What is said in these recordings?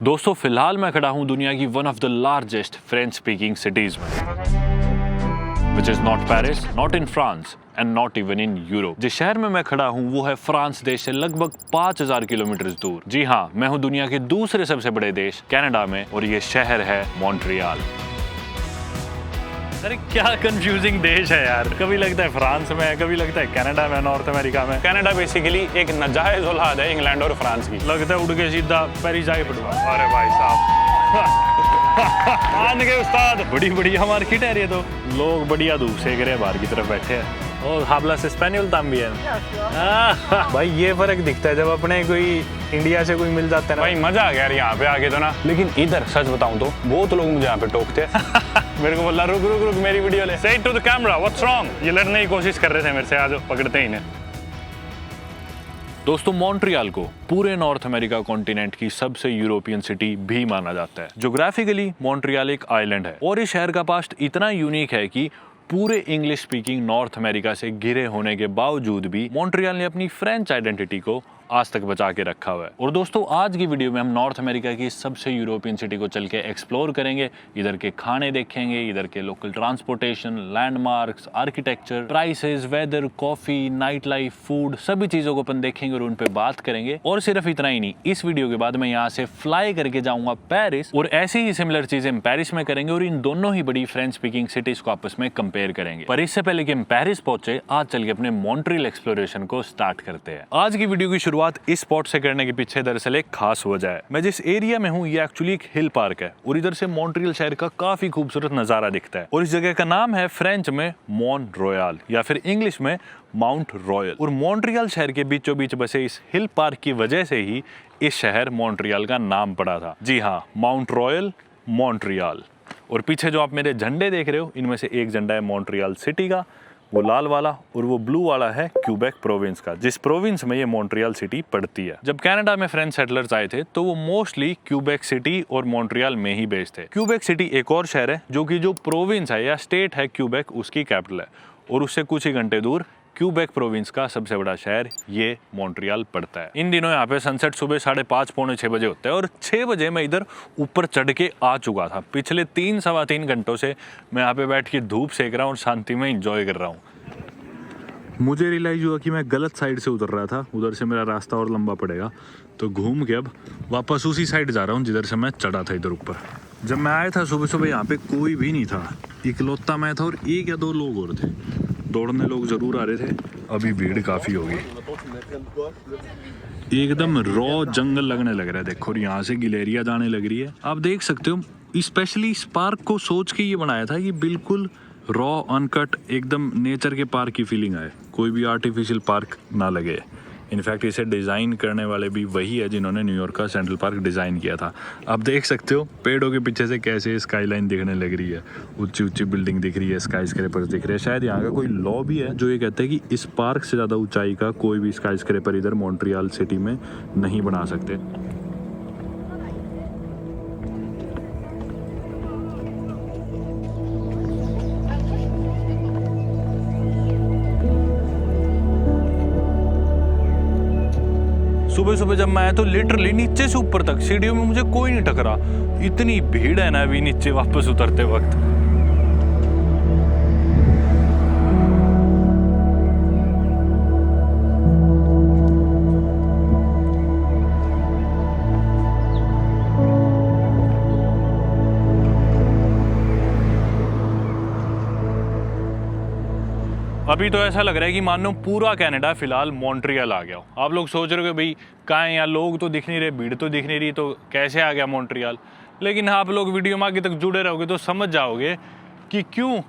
दोस्तों फिलहाल मैं खड़ा हूं दुनिया की one of the largest French speaking cities में, which is not Paris, not in France and not even in Europe. जिस शहर में मैं खड़ा हूं वो है फ्रांस देश से लगभग 5000 किलोमीटर दूर। जी हाँ, मैं हूं दुनिया के दूसरे सबसे बड़े देश कनाडा में और ये शहर है मॉन्ट्रियल। अरे क्या कंफ्यूजिंग देश है यार, कभी लगता है फ्रांस में है, कभी लगता है कनाडा में, नॉर्थ अमेरिका में। कनाडा बेसिकली एक नाजायज औलाद है इंग्लैंड और फ्रांस की। लगता है उड़ के सीधा पेरिस जाके पड़ूंगा। अरे भाई साहब मान गए उस्ताद, बड़ी बढ़िया मार्केट है ये तो। लोग बढ़िया धूप सेक रहे हैं, बाहर की तरफ बैठे हैं। और hablas español también? भाई ये फर्क दिखता है जब अपने कोई इंडिया से कोई मिल जाता है ना। भाई मजा आ गया यार यहाँ पे आके तो ना। लेकिन इधर सच बताऊं तो बहुत लोग मुझे यहाँ पे टोकते हैं। मेरे को बोला रुक रुक रुक मेरी वीडियो ले। Say it to the camera, what's wrong? ये लड़ने की कोशिश कर रहे थे मेरे से, आज पकड़ते ही इन्हें। दोस्तों मॉन्ट्रियल को पूरे नॉर्थ अमेरिका कॉन्टिनेंट की सबसे यूरोपियन सिटी भी माना जाता है। ज्योग्राफिकली मॉन्ट्रियल एक आइलैंड है और इस शहर का पास्ट इतना यूनिक है कि पूरे इंग्लिश स्पीकिंग नॉर्थ अमेरिका से घिरे होने के बावजूद भी मॉन्ट्रियल ने अपनी फ्रेंच आइडेंटिटी को आज तक बचा के रखा हुआ है। और दोस्तों आज की वीडियो में हम नॉर्थ अमेरिका की सबसे यूरोपियन सिटी को चल के एक्सप्लोर करेंगे। इधर के खाने देखेंगे, इधर के local transportation, landmarks, architecture, prices, weather, coffee, night life, food, सभी चीजों को अपन देखेंगे और उन पे बात करेंगे। और सिर्फ इतना ही नहीं, इस वीडियो के बाद मैं यहाँ से फ्लाई करके जाऊंगा पेरिस और ऐसी ही सिमिलर चीजें पेरिस में करेंगे और इन दोनों ही बड़ी फ्रेंच स्पीकिंग सिटीज को आपस में कंपेयर करेंगे। पर इससे पहले कि हम पेरिस पहुंचे, आज चल के अपने मॉन्ट्रियल एक्सप्लोरेशन को स्टार्ट करते हैं। आज की वीडियो की शुरुआत इस स्पॉट से करने के पीछे दरअसल एक खास वजह है। मैं जिस एरिया में हूँ ये एक्चुअली एक हिल पार्क है और इधर से मॉन्ट्रियल शहर का काफी खूबसूरत नजारा दिखता है। और इस जगह का नाम है फ्रेंच में मॉन्ट रॉयल या फिर इंग्लिश में माउंट रॉयल। और मॉन्ट्रियल शहर के बीचों बीच बसे इस हिल पार्क की वजह से ही इस शहर मॉन्ट्रियल का नाम पड़ा था। जी हाँ, माउंट रॉयल मॉन्ट्रियल। और पीछे जो आप मेरे झंडे देख रहे हो इनमें से एक झंडा है मॉन्ट्रियल सिटी का, वो लाल वाला, और वो ब्लू वाला है क्यूबेक प्रोविंस का, जिस प्रोविंस में ये मॉन्ट्रियल सिटी पड़ती है। जब कनाडा में फ्रेंच सेटलर्स आए थे तो वो मोस्टली क्यूबेक सिटी और मॉन्ट्रियल में ही बेस्ड थे। क्यूबेक सिटी एक और शहर है जो कि जो प्रोविंस है या स्टेट है क्यूबेक, उसकी कैपिटल है। और उससे कुछ ही घंटे दूर क्यूबेक प्रोविंस का सबसे बड़ा शहर ये मॉन्ट्रियल पड़ता है। इन दिनों यहाँ पे सनसेट सुबह 5:30 पौने 6 बजे होता है और 6 बजे मैं इधर ऊपर चढ़ के आ चुका था। पिछले 3-3.25 घंटों से मैं यहाँ पे बैठ के धूप सेक रहा हूँ और शांति में इंजॉय कर रहा हूँ। मुझे रियलाइज हुआ कि मैं गलत साइड से उतर रहा था, उधर से मेरा रास्ता और लंबा पड़ेगा, तो घूम के अब वापस उसी साइड जा रहा हूँ जिधर से मैं चढ़ा था इधर ऊपर। जब मैं आया था सुबह सुबह यहाँ पे कोई भी नहीं था, इकलौता मैं था और 1 या 2 लोग और थे। दौड़ने लोग जरूर आ रहे थे, अभी भीड़ काफ़ी होगी। एकदम रॉ जंगल लगने लग रहा है देखो, और यहाँ से गिलेरिया जाने लग रही है। आप देख सकते हो स्पेशली इस पार्क को सोच के ये बनाया था कि बिल्कुल रॉ अनकट एकदम नेचर के पार्क की फीलिंग आए, कोई भी आर्टिफिशियल पार्क ना लगे। इनफैक्ट इसे डिज़ाइन करने वाले भी वही है जिन्होंने न्यूयॉर्क का सेंट्रल पार्क डिज़ाइन किया था। आप देख सकते हो पेड़ों के पीछे से कैसे स्काईलाइन दिखने लग रही है, ऊंची ऊंची बिल्डिंग दिख रही है, स्काई स्क्रैपर्स दिख रहे हैं। शायद यहाँ का कोई लॉ भी है जो ये कहता है कि इस पार्क से ज़्यादा ऊंचाई का कोई भी स्काई स्क्रैपर इधर मॉन्ट्रियल सिटी में नहीं बना सकते। सुबह सुबह जब मैं आया तो लिटरली नीचे से ऊपर तक सीढ़ियों में मुझे कोई नहीं टकरा। इतनी भीड़ है ना अभी नीचे वापस उतरते वक्त। अभी तो ऐसा लग रहा है कि मानो पूरा कनाडा फिलहाल मॉन्ट्रियल आ गया हो। आप लोग सोच रहे हो कि भाई कहाँ है, यहाँ लोग तो दिख नहीं रहे, भीड़ तो दिख नहीं रही, तो कैसे आ गया मॉन्ट्रियल। लेकिन आप लोग वीडियो में आगे तक जुड़े रहोगे तो समझ जाओगे कि क्यों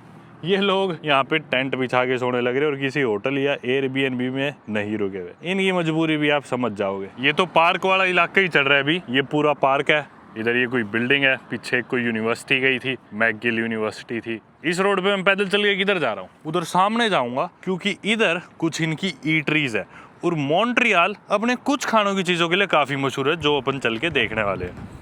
ये लोग यहाँ पे टेंट बिछा के सोने लग रहे और किसी होटल या एयरबीएनबी में नहीं रुके हुए। इनकी मजबूरी भी आप समझ जाओगे। ये तो पार्क वाला इलाका ही चल रहा है अभी, ये पूरा पार्क है। इधर ये कोई बिल्डिंग है, पीछे कोई यूनिवर्सिटी गई थी, मैकगिल यूनिवर्सिटी थी। इस रोड पे मैं पैदल चल के किधर जा रहा हूँ, उधर सामने जाऊंगा क्योंकि इधर कुछ इनकी ईटरीज है। और मॉन्ट्रियल अपने कुछ खानों की चीज़ों के लिए काफ़ी मशहूर है जो अपन चल के देखने वाले हैं।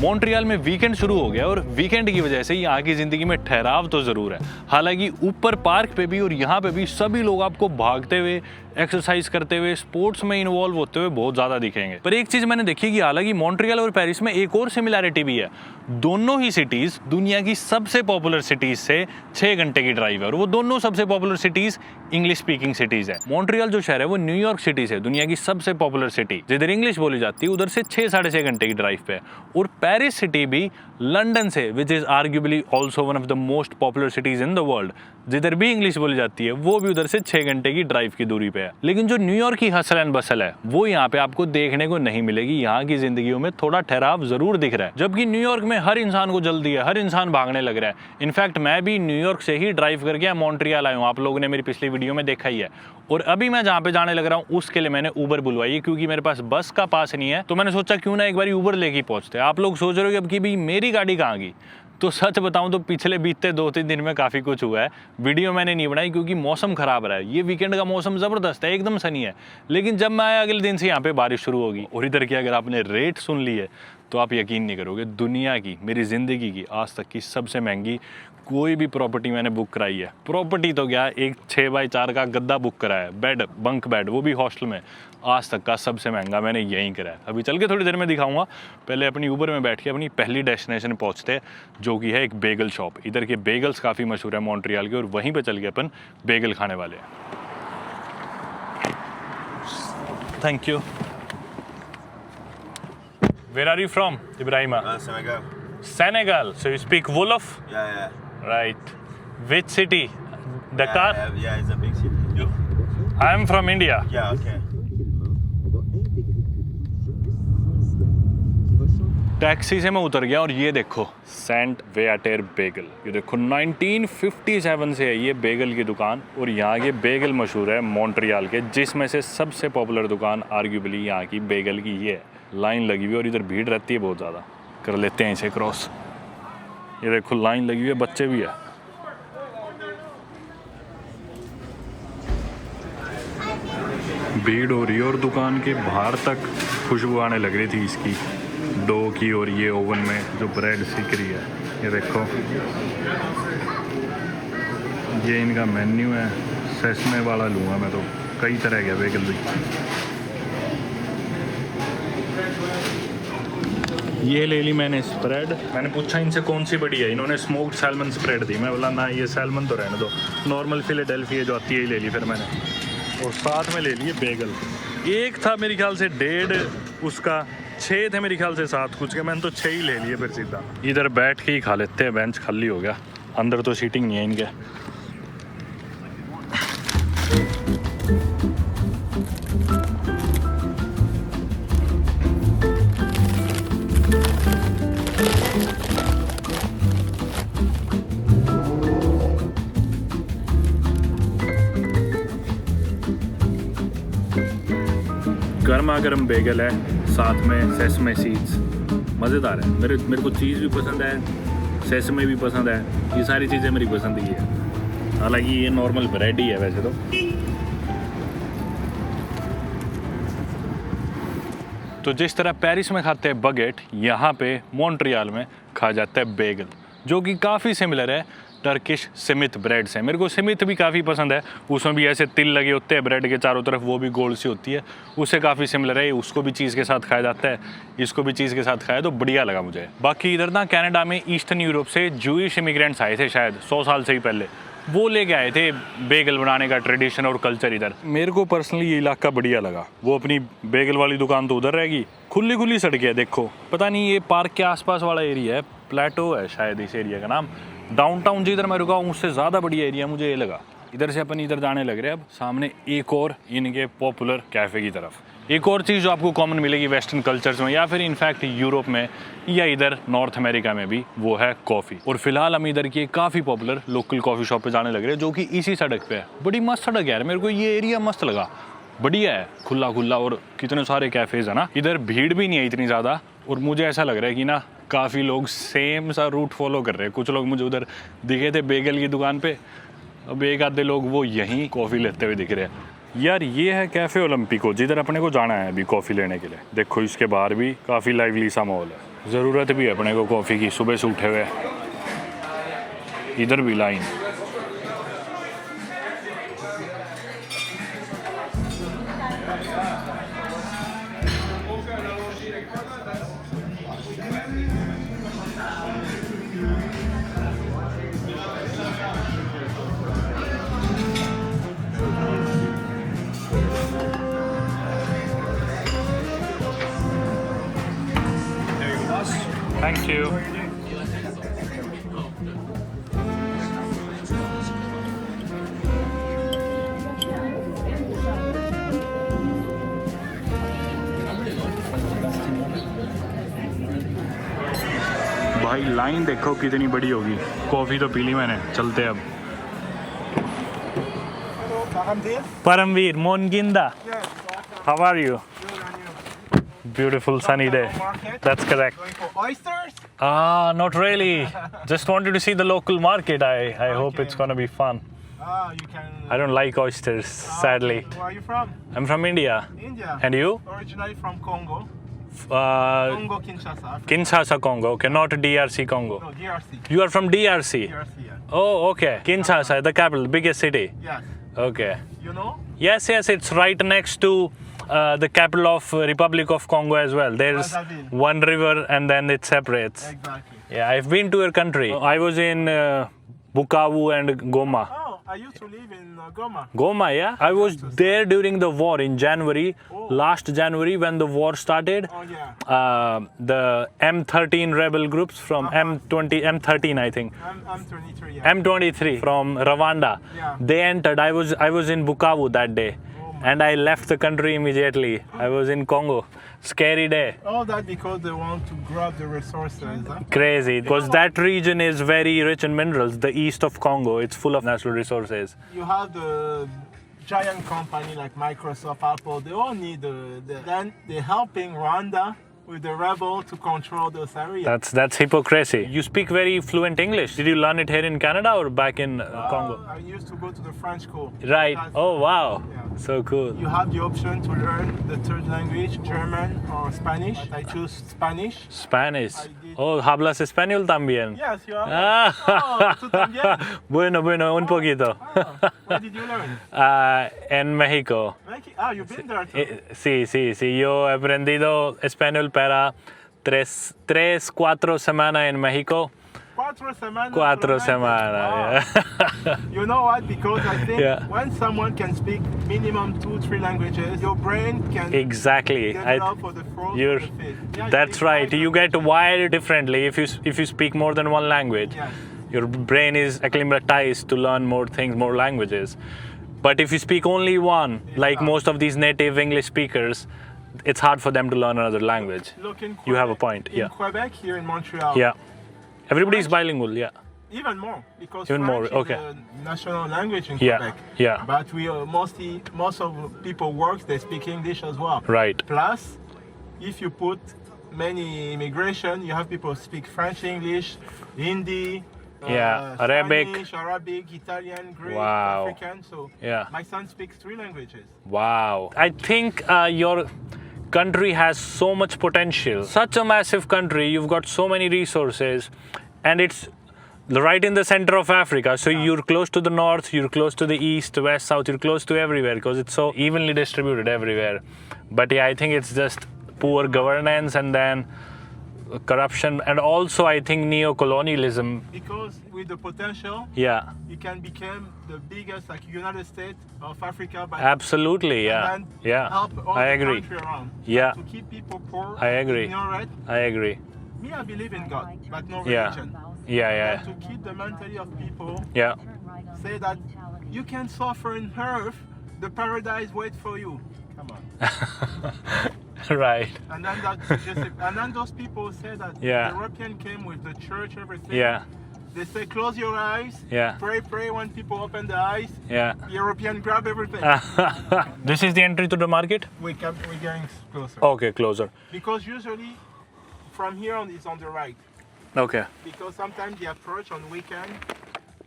मॉन्ट्रियल में वीकेंड शुरू हो गया और वीकेंड की वजह से यहाँ की ज़िंदगी में ठहराव तो ज़रूर है। हालांकि ऊपर पार्क पे भी और यहाँ पे भी सभी लोग आपको भागते हुए, एक्सरसाइज करते हुए, स्पोर्ट्स में इन्वॉल्व होते हुए बहुत ज़्यादा दिखेंगे। पर एक चीज़ मैंने देखी कि हालांकि मॉन्ट्रियल और पेरिस में एक और सिमिलैरिटी भी है। दोनों ही सिटीज़ दुनिया की सबसे पॉपुलर सिटीज़ से 6 घंटे की ड्राइव है और वो दोनों सबसे popular cities English speaking cities है। मॉन्ट्रियल जो शहर है वो न्यूयॉर्क सिटी से, दुनिया की सबसे पॉपुलर सिटी, जिधर इंग्लिश बोली जाती है, उधर से 6 साढ़े 6 घंटे की ड्राइव पे है। और पेरिस सिटी भी लंदन से, which is arguably also one of the most popular cities in the world, जिधर भी इंग्लिश बोली जाती है, वो भी उधर से 6 घंटे की ड्राइव की दूरी पे है। लेकिन जो न्यूयॉर्क की हसल एंड बसल है वो यहाँ पे आपको देखने को नहीं मिलेगी। यहाँ की जिंदगियों में थोड़ा ठहराव जरूर दिख रहा है, जबकि न्यूयॉर्क में हर इंसान को जल्दी है, हर इंसान भागने लग रहा है। इनफैक्ट मैं भी न्यूयॉर्क से ही ड्राइव करके मॉन्ट्रियल आया हूँ, आप लोगों ने मेरी पिछली वीडियो में देखा ही है। और अभी मैं जहाँ पे जाने लग रहा हूँ उसके लिए मैंने उबर बुलवाई है, क्योंकि मेरे पास बस का पास नहीं है। तो मैंने सोचा क्यों ना एक बार उबर लेके पहुँचते। आप लोग सोच रहे हो कि अब की भी मेरी गाड़ी कहाँ गई। तो सच बताऊं तो पिछले बीते 2-3 दिन में काफ़ी कुछ हुआ है। वीडियो मैंने नहीं बनाई क्योंकि मौसम ख़राब रहा है। ये वीकेंड का मौसम ज़बरदस्त है, एकदम सनी है। लेकिन जब मैं आया अगले दिन से यहाँ पे बारिश शुरू होगी। और इधर की अगर आपने रेट सुन ली है तो आप यकीन नहीं करोगे, दुनिया की, मेरी ज़िंदगी की आज तक की सबसे महंगी कोई भी प्रॉपर्टी मैंने बुक कराई है। प्रॉपर्टी तो क्या, एक 6x4 का गद्दा बुक कराया है, बेड, बंक बेड, वो भी हॉस्टल में, आज तक का सबसे महंगा मैंने यहीं कराया। अभी चल के थोड़ी देर में दिखाऊंगा। पहले अपनी उबर में बैठ के अपनी पहली डेस्टिनेशन पहुंचते हैं, जो कि है एक बेगल शॉप। इधर के बेगल्स काफ़ी मशहूर है मॉन्ट्रियल के, और वहीं पे चल के अपन बेगल खाने वाले हैं। Thank you. Where are you from, Ibrahima? Senegal. Senegal. So you speak Wolof? Yeah. Right. Which city? Dakar? Yeah, it's a big city. You? I am from India. Yeah, okay. Taxi से मैं उतर गया और ये देखो Saint वेयाटेर Bengal. ये देखो 1957 से है ये बेगल की दुकान, और यहाँ के बेगल मशहूर है मॉन्ट्रियल के, जिसमें से सबसे पॉपुलर दुकान आर्ग्यूबली यहाँ की बेगल की ये है। लाइन लगी हुई और इधर भीड़ रहती है बहुत ज़्यादा। कर लेते हैं इसे क्रॉस। ये देखो लाइन लगी हुई है, बच्चे भी है। भीड़ हो रही है और दुकान के बाहर तक खुशबू आने लग रही थी इसकी, डो की, और ये ओवन में जो ब्रेड सीख रही है। ये देखो ये इनका मेन्यू है। सेसमे वाला लूँगा मैं, तो कई तरह के बेगल भी। ये ले ली मैंने स्प्रेड। मैंने पूछा इनसे कौन सी बड़ी है, इन्होंने स्मोक्ड सैल्मन स्प्रेड दी। मैं बोला ना ये सैल्मन तो रहने दो, नॉर्मल फिलाडेल्फिया जो आती है ही ले ली फिर मैंने। और साथ में ले लिए बेगल। एक था मेरे ख्याल से 1.5 उसका, 6 थे मेरे ख्याल से 7 कुछ के, मैंने तो 6 ही ले लिए फिर सीधा। इधर बैठ के ही खा लेते हैं, बेंच खाली हो गया, अंदर तो सीटिंग नहीं है इनके। गर्मा गर्म बेगल है, साथ में सेसमे सीड्स, मज़ेदार है। मेरे को चीज़ भी पसंद है, सेसमे भी पसंद है, ये सारी चीज़ें मेरी पसंद ही है। हालांकि ये नॉर्मल ब्रेड ही है वैसे तो जिस तरह पेरिस में खाते हैं बगेट, यहाँ पे मॉन्ट्रियल में खा जाता है बेगल, जो कि काफ़ी सिमिलर है टर्किश सिमित ब्रेड से। मेरे को सिमित भी काफ़ी पसंद है, उसमें भी ऐसे तिल लगे होते हैं ब्रेड के चारों तरफ, वो भी गोल सी होती है, उससे काफ़ी सिमिलर है। उसको भी चीज़ के साथ खाया जाता है, इसको भी चीज़ के साथ खाया तो बढ़िया लगा मुझे। बाकी इधर ना कनाडा में ईस्टर्न यूरोप से जूइश इमिग्रेंट्स आए थे शायद 100 साल से ही पहले, वो लेके आए थे बेगल बनाने का ट्रेडिशन और कल्चर इधर। मेरे को पर्सनली ये इलाका बढ़िया लगा। वो अपनी बेगल वाली दुकान तो उधर रहेगी, खुली खुली सड़क है देखो। पता नहीं ये पार्क के आसपास वाला एरिया है, प्लेटो है शायद इस एरिया का नाम। डाउनटाउन जिधर मैं रुका हूँ उससे ज़्यादा बढ़िया एरिया मुझे ये लगा। इधर से अपन इधर जाने लग रहे हैं अब सामने एक और इनके पॉपुलर कैफ़े की तरफ। एक और चीज़ जो आपको कॉमन मिलेगी वेस्टर्न कल्चर्स में या फिर इनफैक्ट यूरोप में या इधर नॉर्थ अमेरिका में भी, वो है कॉफ़ी। और फिलहाल हम इधर की काफ़ी पॉपुलर लोकल कॉफ़ी शॉप पे जाने लग रहे हैं, जो कि इसी सड़क पे है। बड़ी मस्त सड़क है यार, मेरे को ये एरिया मस्त लगा, बढ़िया है, खुला खुला, और कितने सारे कैफ़ेज़ है ना। इधर भीड़ भी नहीं है इतनी ज़्यादा, और मुझे ऐसा लग रहा है कि ना काफ़ी लोग सेम सा रूट फॉलो कर रहे हैं। कुछ लोग मुझे उधर दिखे थे बेगल की दुकान पे, अब एक आधे लोग वो यहीं कॉफ़ी लेते हुए दिख रहे हैं। यार ये है कैफ़े ओलंपिको, जिधर अपने को जाना है अभी कॉफ़ी लेने के लिए। देखो इसके बाहर भी काफ़ी लाइवली सा माहौल है। ज़रूरत भी है अपने को कॉफ़ी की, सुबह से उठे हुए। इधर भी लाइन। Thank you. भाई लाइन देखो कितनी बड़ी होगी। कॉफ़ी तो पी ली मैंने, चलते अब। Paramveer, Monginda. How are you? Beautiful sunny day. That's correct. Going for oysters? Not really. Just wanted to see the local market. I hope it's gonna be fun. You can. I don't like oysters, sadly. Where are you from? I'm from India. India. And you? Originally from Congo. Uh, Congo, Kinshasa. Africa. Kinshasa, Congo. Okay, not DRC, Congo. No, DRC. You are from DRC? DRC, yeah. Oh, okay. Kinshasa, the capital, biggest city. Yes. Okay. You know? Yes, it's right next to the capital of Republic of Congo as well. There's Brazzaville. one river and then it separates. Exactly. Yeah, I've been to your country. I was in Bukavu and Goma. Oh, I used to live in Goma. Goma, yeah. I was there during the war in January, last January when the war started. Oh, yeah. The M13 rebel groups from M13 I think. I'm 23, yeah. M23 from Rwanda. Yeah. They entered. I was in Bukavu that day. And I left the country immediately. I was in Congo. Scary day. All that because they want to grab the resources. Huh? Crazy. Because that region is very rich in minerals. The east of Congo, it's full of natural resources. You have the giant company like Microsoft, Apple. They all need then they're helping Rwanda with the rebel to control those areas. That's hypocrisy. You speak very fluent English. Did you learn it here in Canada or back in Congo? I used to go to the French school. Right. That's- Oh, wow. Yeah. So cool. You have the option to learn the third language, German or Spanish. I choose Spanish. Spanish. I did- Oh, hablas español también. Yes, you are. Ah. Oh, tú también. Bueno, un poquito. Where did you learn? En México. You've been there too. Sí. Yo he aprendido español para 4 semanas en México. 4 semanas. 4 solamente. semanas. Wow. You know what? Because I think Yeah. when someone can speak minimum 2-3 languages, your brain can Exactly. develop for the fourth You're, or the fifth. Yeah, that's it's right. like- You get wired differently if you speak more than one language. Yes. Your brain is acclimatized to learn more things, more languages. But if you speak only one, like most of these native English speakers, it's hard for them to learn another language. Look in You have a Quebec- point, In yeah. Quebec, here in Montreal. Yeah. Everybody's French? bilingual, yeah. Even more, because Even more, French okay. is the national language in Yeah, Quebec. yeah. But we most of people work, they speak English as well. Right. Plus, if you put many immigration, you have people speak French, English, Hindi, Yeah, Arabic. Spanish, Arabic, Italian, Greek, Wow. African. So Yeah. my son speaks 3 languages. Wow. I think your country has so much potential. Such a massive country, you've got so many resources, and it's right in the center of Africa. So you're close to the north, you're close to the east, west, south, you're close to everywhere because it's so evenly distributed everywhere. But yeah, I think it's just poor governance and then corruption, and also I think neo-colonialism. Because with the potential, Yeah, you can become the biggest, like United States of Africa. By absolutely. Yeah, and yeah. help all I the agree. country around. Yeah. To keep people poor. I agree. Ignorant. I agree. Me, I believe in God, but no Yeah, religion. yeah. And to keep the mentality of people, Yeah. say that you can suffer in earth, the paradise waits for you. Come on. Right. And then and then those people say that Yeah. the European came with the church, everything. Yeah. They say close your eyes. Yeah. Pray. When people open the eyes, Yeah. European grab everything. This is the entry to the market? We're getting closer. Okay, closer. Because usually from here on it's on the right. Okay. Because sometimes the approach on weekend,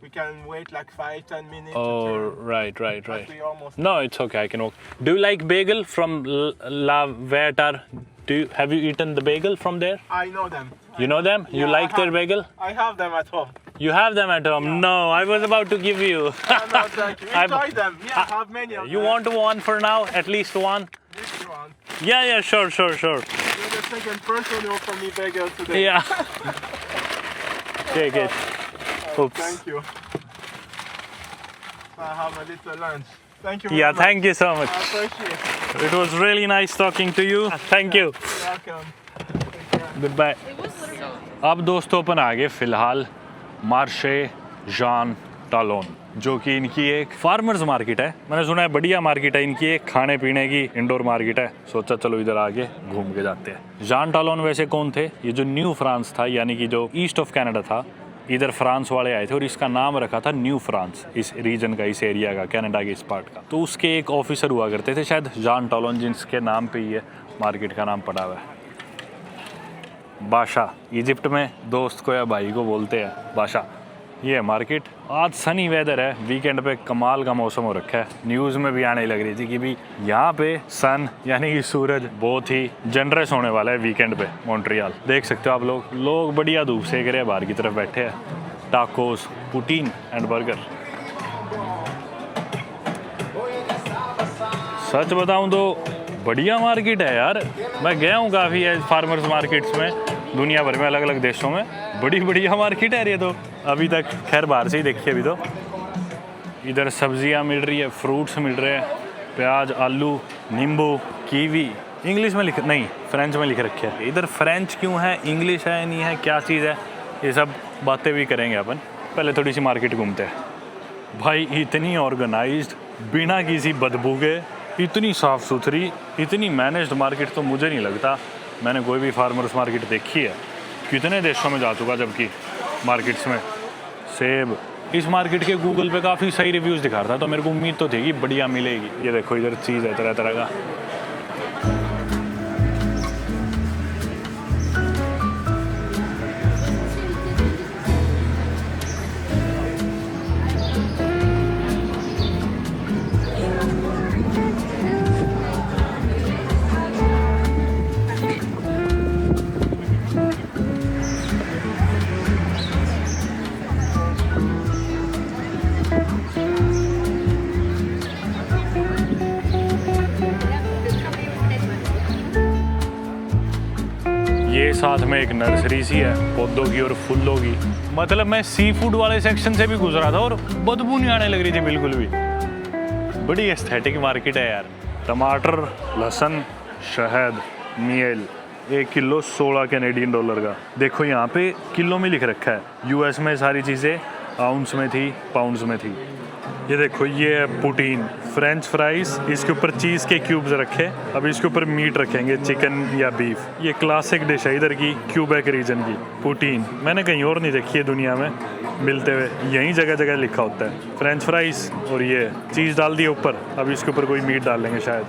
we can wait like 5-10 minutes. Oh, to turn, right. but we almost. No, it's okay. I can walk. Do you like bagel from La Vertar Have you eaten the bagel from there? I know them. You know them? You Yeah, like their bagel? I have them at home. You have them at home? No, I was about to give you. No, thank you. Enjoy them. Yeah, I have many of You them. want one for now? At least one? Which one? Yeah, sure. You're the second person who offered me bagel today. Yeah. Take it. Oops. Thank you. I have a little lunch. Thank you. Yeah, very much. thank you so much. I appreciate it. It was really nice talking to you. Thank you. Welcome. Take care. Goodbye. अब दोस्तों अपन आगे फिलहाल मार्शे जान Tallon, जो कि इनकी एक farmers market है। मैंने सुना है बढ़िया मार्केट है इनकी, एक खाने पीने की इंडोर मार्केट है। सोचा चलो इधर आगे घूम के जाते हैं। जान टालोन वैसे कौन थे? ये जो न्यू फ्रांस था, यानी कि जो ईस्ट ऑफ कनाडा था, इधर फ्रांस वाले आए थे और इसका नाम रखा था न्यू फ्रांस, इस रीजन का, इस एरिया का, कनाडा के इस पार्ट का। तो उसके एक ऑफिसर हुआ करते थे शायद जान टालोन, जिनके नाम पे ही है मार्केट का नाम पड़ा हुआ है। बाशा, इजिप्ट में दोस्त को या भाई को बोलते हैं बाशा। ये है मार्केट। आज सनी वेदर है, वीकेंड पे कमाल का मौसम हो रखा है। न्यूज़ में भी आने लग रही थी कि भी यहाँ पे सन यानी कि सूरज बहुत ही जनरस होने वाला है वीकेंड पे मॉन्ट्रियल। देख सकते हो आप लोग बढ़िया धूप सेक रहे हैं, बाहर की तरफ बैठे हैं। Tacos, poutine and burger. सच बताऊँ तो बढ़िया मार्केट है यार। मैं गया हूँ काफ़ी फार्मर्स मार्केट्स में, दुनिया भर में अलग अलग देशों में। बड़ी बढ़िया मार्केट है ये तो। अभी तक खैर बाहर से ही देखी अभी तो। इधर सब्जियां मिल रही है, फ्रूट्स मिल रहे हैं, प्याज, आलू, नींबू, कीवी। इंग्लिश में लिख नहीं, फ्रेंच में लिख रखे है। इधर फ्रेंच क्यों है, इंग्लिश है नहीं है, क्या चीज़ है, ये सब बातें भी करेंगे अपन। पहले थोड़ी सी मार्केट घूमते हैं। भाई इतनी ऑर्गेनाइज्ड, बिना किसी बदबू के, इतनी साफ़ सुथरी, इतनी मैनेज्ड मार्केट तो मुझे नहीं लगता मैंने कोई भी फार्मर्स मार्केट देखी है। कितने देशों में जा चुका जबकि मार्केट्स में। सेब, इस मार्केट के गूगल पे काफ़ी सही रिव्यूज़ दिखा रहा था, तो मेरे को उम्मीद तो थी कि बढ़िया मिलेगी। ये देखो इधर चीज़ है तरह तरह का। ये साथ में एक नर्सरी सी है पौधों की और फूलों की। मतलब मैं सी फूड वाले सेक्शन से भी गुजरा था और बदबू नहीं आने लग रही थी बिल्कुल भी। बड़ी एस्थेटिक मार्केट है यार। टमाटर, लहसुन, शहद, मील, 1 किलो 16 कैनेडियन डॉलर का। देखो यहाँ पे किलो में लिख रखा है। यूएस में सारी चीज़ें आउंस में थी, पाउंड्स में थी। ये देखो ये है पुटीन, फ्रेंच फ्राइज, इसके ऊपर चीज़ के क्यूब्स रखे। अब इसके ऊपर मीट रखेंगे, चिकन या बीफ। ये क्लासिक डिश है इधर की, क्यूबेक रीजन की पुटीन। मैंने कहीं और नहीं देखी है दुनिया में मिलते हुए, यहीं जगह जगह लिखा होता है फ्रेंच फ्राइज। और ये चीज़ डाल दिए ऊपर, अब इसके ऊपर कोई मीट डाल लेंगे शायद।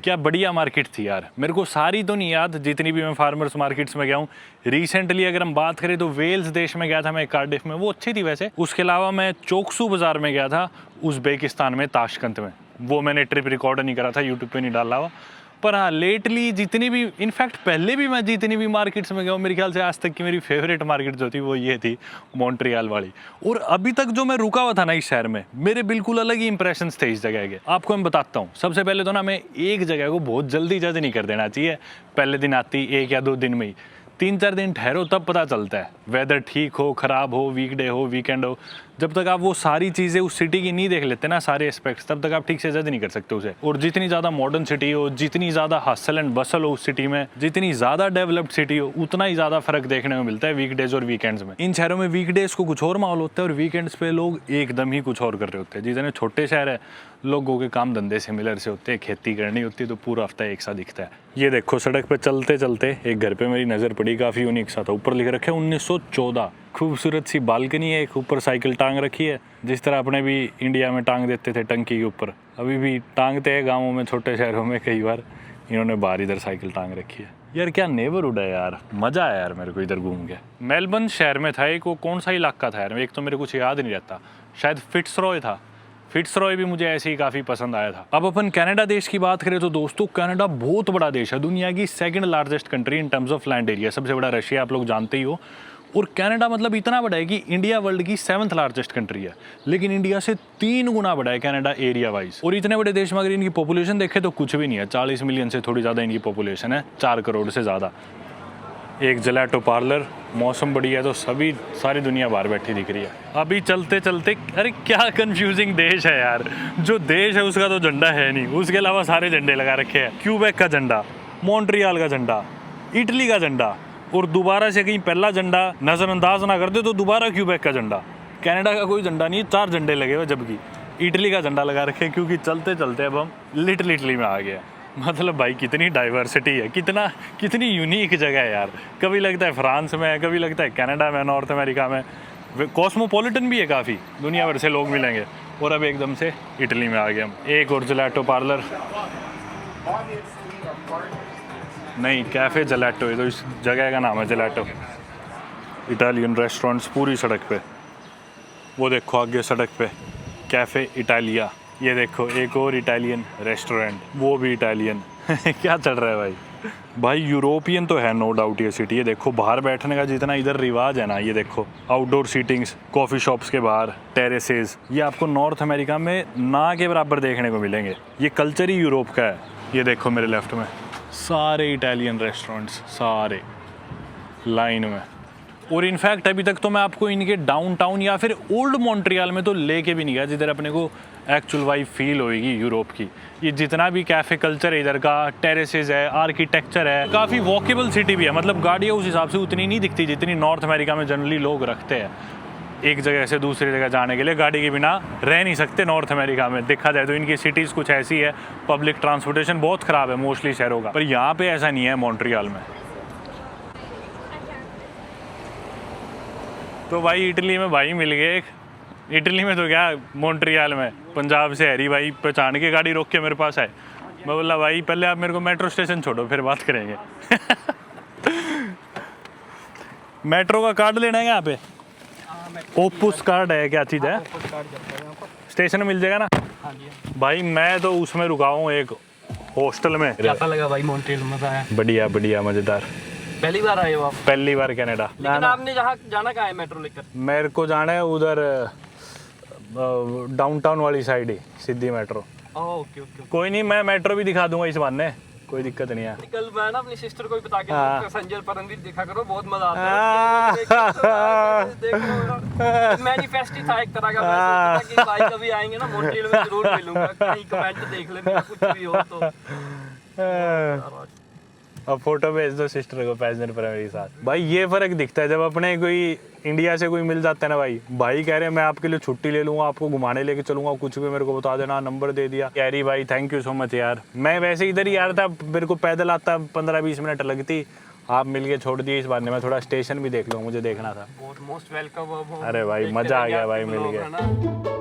क्या बढ़िया मार्केट थी यार। मेरे को सारी तो नहीं याद जितनी भी मैं फार्मर्स मार्केट्स में गया हूँ। रिसेंटली अगर हम बात करें तो वेल्स देश में गया था मैं, कार्डिफ में, वो अच्छी थी वैसे। उसके अलावा मैं चोकसू बाज़ार में गया था उज़्बेकिस्तान में, ताशकंद में। वो मैंने ट्रिप रिकॉर्ड नहीं करा था, यूट्यूब पे नहीं डाला हुआ। पर हाँ, लेटली जितनी भी, इनफैक्ट पहले भी मैं जितनी भी मार्केट्स में गया हूँ, मेरे ख्याल से आज तक की मेरी फेवरेट मार्केट जो थी वो ये थी, मॉन्ट्रियल वाली। और अभी तक जो मैं रुका हुआ था ना इस शहर में, मेरे बिल्कुल अलग ही इंप्रेशंस थे इस जगह के। आपको मैं बताता हूँ। सबसे पहले तो ना, मैं एक जगह को बहुत जल्दी जज नहीं कर देना चाहिए। पहले दिन आती 1 या 2 दिन में ही, 3-4 दिन ठहरो तब पता चलता है। वेदर ठीक हो, ख़राब हो, वीकडे हो, वीकेंड हो, जब तक आप वो सारी चीज़ें उस सिटी की नहीं देख लेते ना, सारे एस्पेक्ट्स, तब तक आप ठीक से जज नहीं कर सकते उसे। और जितनी ज़्यादा मॉडर्न सिटी हो, जितनी ज़्यादा हसल एंड बसल हो उस सिटी में, जितनी ज़्यादा डेवलप्ड सिटी हो, उतना ही ज़्यादा फर्क देखने को मिलता है वीकडेज और वीकेंड्स में। इन शहरों में वीकडेज को कुछ और माहौल होता है और वीकेंड्स पे लोग एकदम ही कुछ और कर रहे होते हैं। जितने छोटे शहर है, लोगों के काम धंधे सिमिलर से होते हैं, खेती करनी होती है, तो पूरा हफ्ता एक सा दिखता है। ये देखो सड़क पे चलते चलते एक घर पे मेरी नज़र पड़ी, काफ़ी यूनिक सा था। ऊपर लिख रखे 1914। खूबसूरत सी बालकनी है, एक ऊपर साइकिल टांग रखी है, जिस तरह अपने भी इंडिया में टांग देते थे टंकी के ऊपर। अभी भी टांगते हैं गाँवों में, छोटे शहरों में कई बार। इन्होंने बाहर इधर साइकिल टांग रखी है। यार क्या नेबरहुड है यार, मज़ा आया यार मेरे को इधर घूम के। मेलबर्न शहर में था एक, वो कौन सा इलाका था यार, एक तो मेरे कुछ याद नहीं रहता, शायद फिट्सरॉय था। फिट्सरॉय भी मुझे ऐसे ही काफ़ी पसंद आया था। अब अपन कनाडा देश की बात करें तो दोस्तों कनाडा बहुत बड़ा देश है, दुनिया की second largest country in terms of land area. सबसे बड़ा रशिया आप लोग जानते ही हो, और कनाडा मतलब इतना बड़ा है कि इंडिया वर्ल्ड की 7th लार्जेस्ट कंट्री है, लेकिन इंडिया से 3 गुना बड़ा है कनाडा एरिया वाइज। और इतने बड़े देश में अगर इनकी पॉपुलेशन देखें तो कुछ भी नहीं है, 40 मिलियन से थोड़ी ज़्यादा इनकी पॉपुलेशन है, 4 करोड़ से ज़्यादा। एक जलाटो पार्लर, मौसम बढ़िया है तो सारी दुनिया बाहर बैठी दिख रही है। अभी चलते चलते, अरे क्या कंफ्यूजिंग देश है यार, जो देश है उसका तो झंडा है नहीं, उसके अलावा सारे झंडे लगा रखे हैं। क्यूबेक का झंडा, मॉन्ट्रियल का झंडा, इटली का झंडा, और दोबारा से कहीं पहला झंडा नज़रअंदाज ना कर दे तो दोबारा क्यूबेक का झंडा। कनाडा का कोई झंडा नहीं, 4 झंडे लगे हुए, जबकि इटली का झंडा लगा रखे, क्योंकि चलते चलते अब हम लिटिल इटली में आ गए। मतलब भाई कितनी डाइवर्सिटी है, कितनी यूनिक जगह है यार। कभी लगता है फ्रांस में, कभी लगता है कनाडा में, नॉर्थ अमेरिका में। कॉस्मोपॉलिटन भी है काफ़ी, दुनिया भर से लोग मिलेंगे। और अब एकदम से इटली में आ गए हम। एक और जलाटो पार्लर नहीं, कैफ़े जलाटो है, तो इस जगह का नाम है जलाटो। इटालियन रेस्टोरेंट्स पूरी सड़क पे, वो देखो आगे सड़क पे कैफ़े इटालिया, ये देखो एक और इटालियन रेस्टोरेंट, वो भी इटालियन। क्या चल रहा है भाई यूरोपियन तो है नो डाउट ये सिटी। ये देखो बाहर बैठने का जितना इधर रिवाज है ना, ये देखो आउटडोर सीटिंग्स, कॉफ़ी शॉप्स के बाहर टेरेसेस, ये आपको नॉर्थ अमेरिका में ना के बराबर देखने को मिलेंगे। ये कल्चर ही यूरोप का है। ये देखो मेरे लेफ्ट में सारे इटालियन रेस्टोरेंट्स, सारे लाइन में। और इनफैक्ट अभी तक तो मैं आपको इनके डाउनटाउन या फिर ओल्ड मॉन्ट्रियल में तो लेके भी नहीं गया, जिधर अपने को एक्चुअल वाइब फील होएगी यूरोप की। ये जितना भी कैफ़े कल्चर है इधर का, टेरेसेस है, आर्किटेक्चर है, काफ़ी वॉकेबल सिटी भी है। मतलब गाड़ियाँ उस हिसाब से उतनी नहीं दिखती जितनी नॉर्थ अमेरिका में जनरली लोग रखते हैं। एक जगह से दूसरी जगह जाने के लिए गाड़ी के बिना रह नहीं सकते नॉर्थ अमेरिका में। देखा जाए तो इनकी सिटीज़ कुछ ऐसी है, पब्लिक ट्रांसपोर्टेशन बहुत ख़राब है मोस्टली शहरों का, पर यहाँ पे ऐसा नहीं है मॉन्ट्रियल में। तो भाई इटली में भाई मिल गए एक, इटली में तो क्या मॉन्ट्रियल में, पंजाब से हैरी भाई पहचान के गाड़ी रोक के मेरे पास आए। मैं बोला भाई पहले आप मेरे को मेट्रो स्टेशन छोड़ो फिर बात करेंगे। मेट्रो का कार्ड लेना है यहाँ पे? ओपुस कार्ड है, क्या चीज़ है? स्टेशन में मिल जाएगा ना? हाँ जी। भाई मैं तो उसमें रुका हूँ एक हॉस्टल में। कैसा लगा भाई मॉन्ट्रियल, मजा आया? बढ़िया बढ़िया मज़ेदार। पहली बार आए हो आप? पहली बार कनाडा। लेकिन आपने जहाँ जाना कहाँ है मेट्रो लेकर? मेरे को जाना है उधर डाउनटाउन वाली साइड ही, सीधी मेट्रो। Okay okay. कोई नहीं, मैं मेट्रो भी दिखा दूंगा इस बहाने, कोई दिक्कत नहीं है। कल मैं ना अपनी सिस्टर को भी बता के हाँ। पैसेंजर परनवीर देखा करो, बहुत मजा आता है। देखो मैनिफेस्ट ही था एक तरह का। मैं सोचा कि भाई कभी आएंगे ना मॉन्ट्रियल में जरूर मिलूंगा, कहीं कमेंट देख ले मेरा कुछ भी हो तो। अब फोटो भेज दो सिस्टर को पैसेंजर पर मेरे साथ। भाई ये फ़र्क दिखता है जब अपने कोई इंडिया से कोई मिल जाता है ना, भाई कह रहे हैं मैं आपके लिए छुट्टी ले लूँगा, आपको घुमाने लेके चलूँगा, कुछ भी मेरे को बता देना, नंबर दे दिया। यारी भाई थैंक यू सो मच यार। मैं वैसे इधर ही आ रहा था, मेरे को पैदल आता 15-20 मिनट लगती, आप मिल के छोड़ दिए इस बार ने। मैं थोड़ा स्टेशन भी देख लूँ, मुझे देखना था। बहुत मोस्ट वेलकम। अरे भाई मज़ा आ गया भाई, मिल गया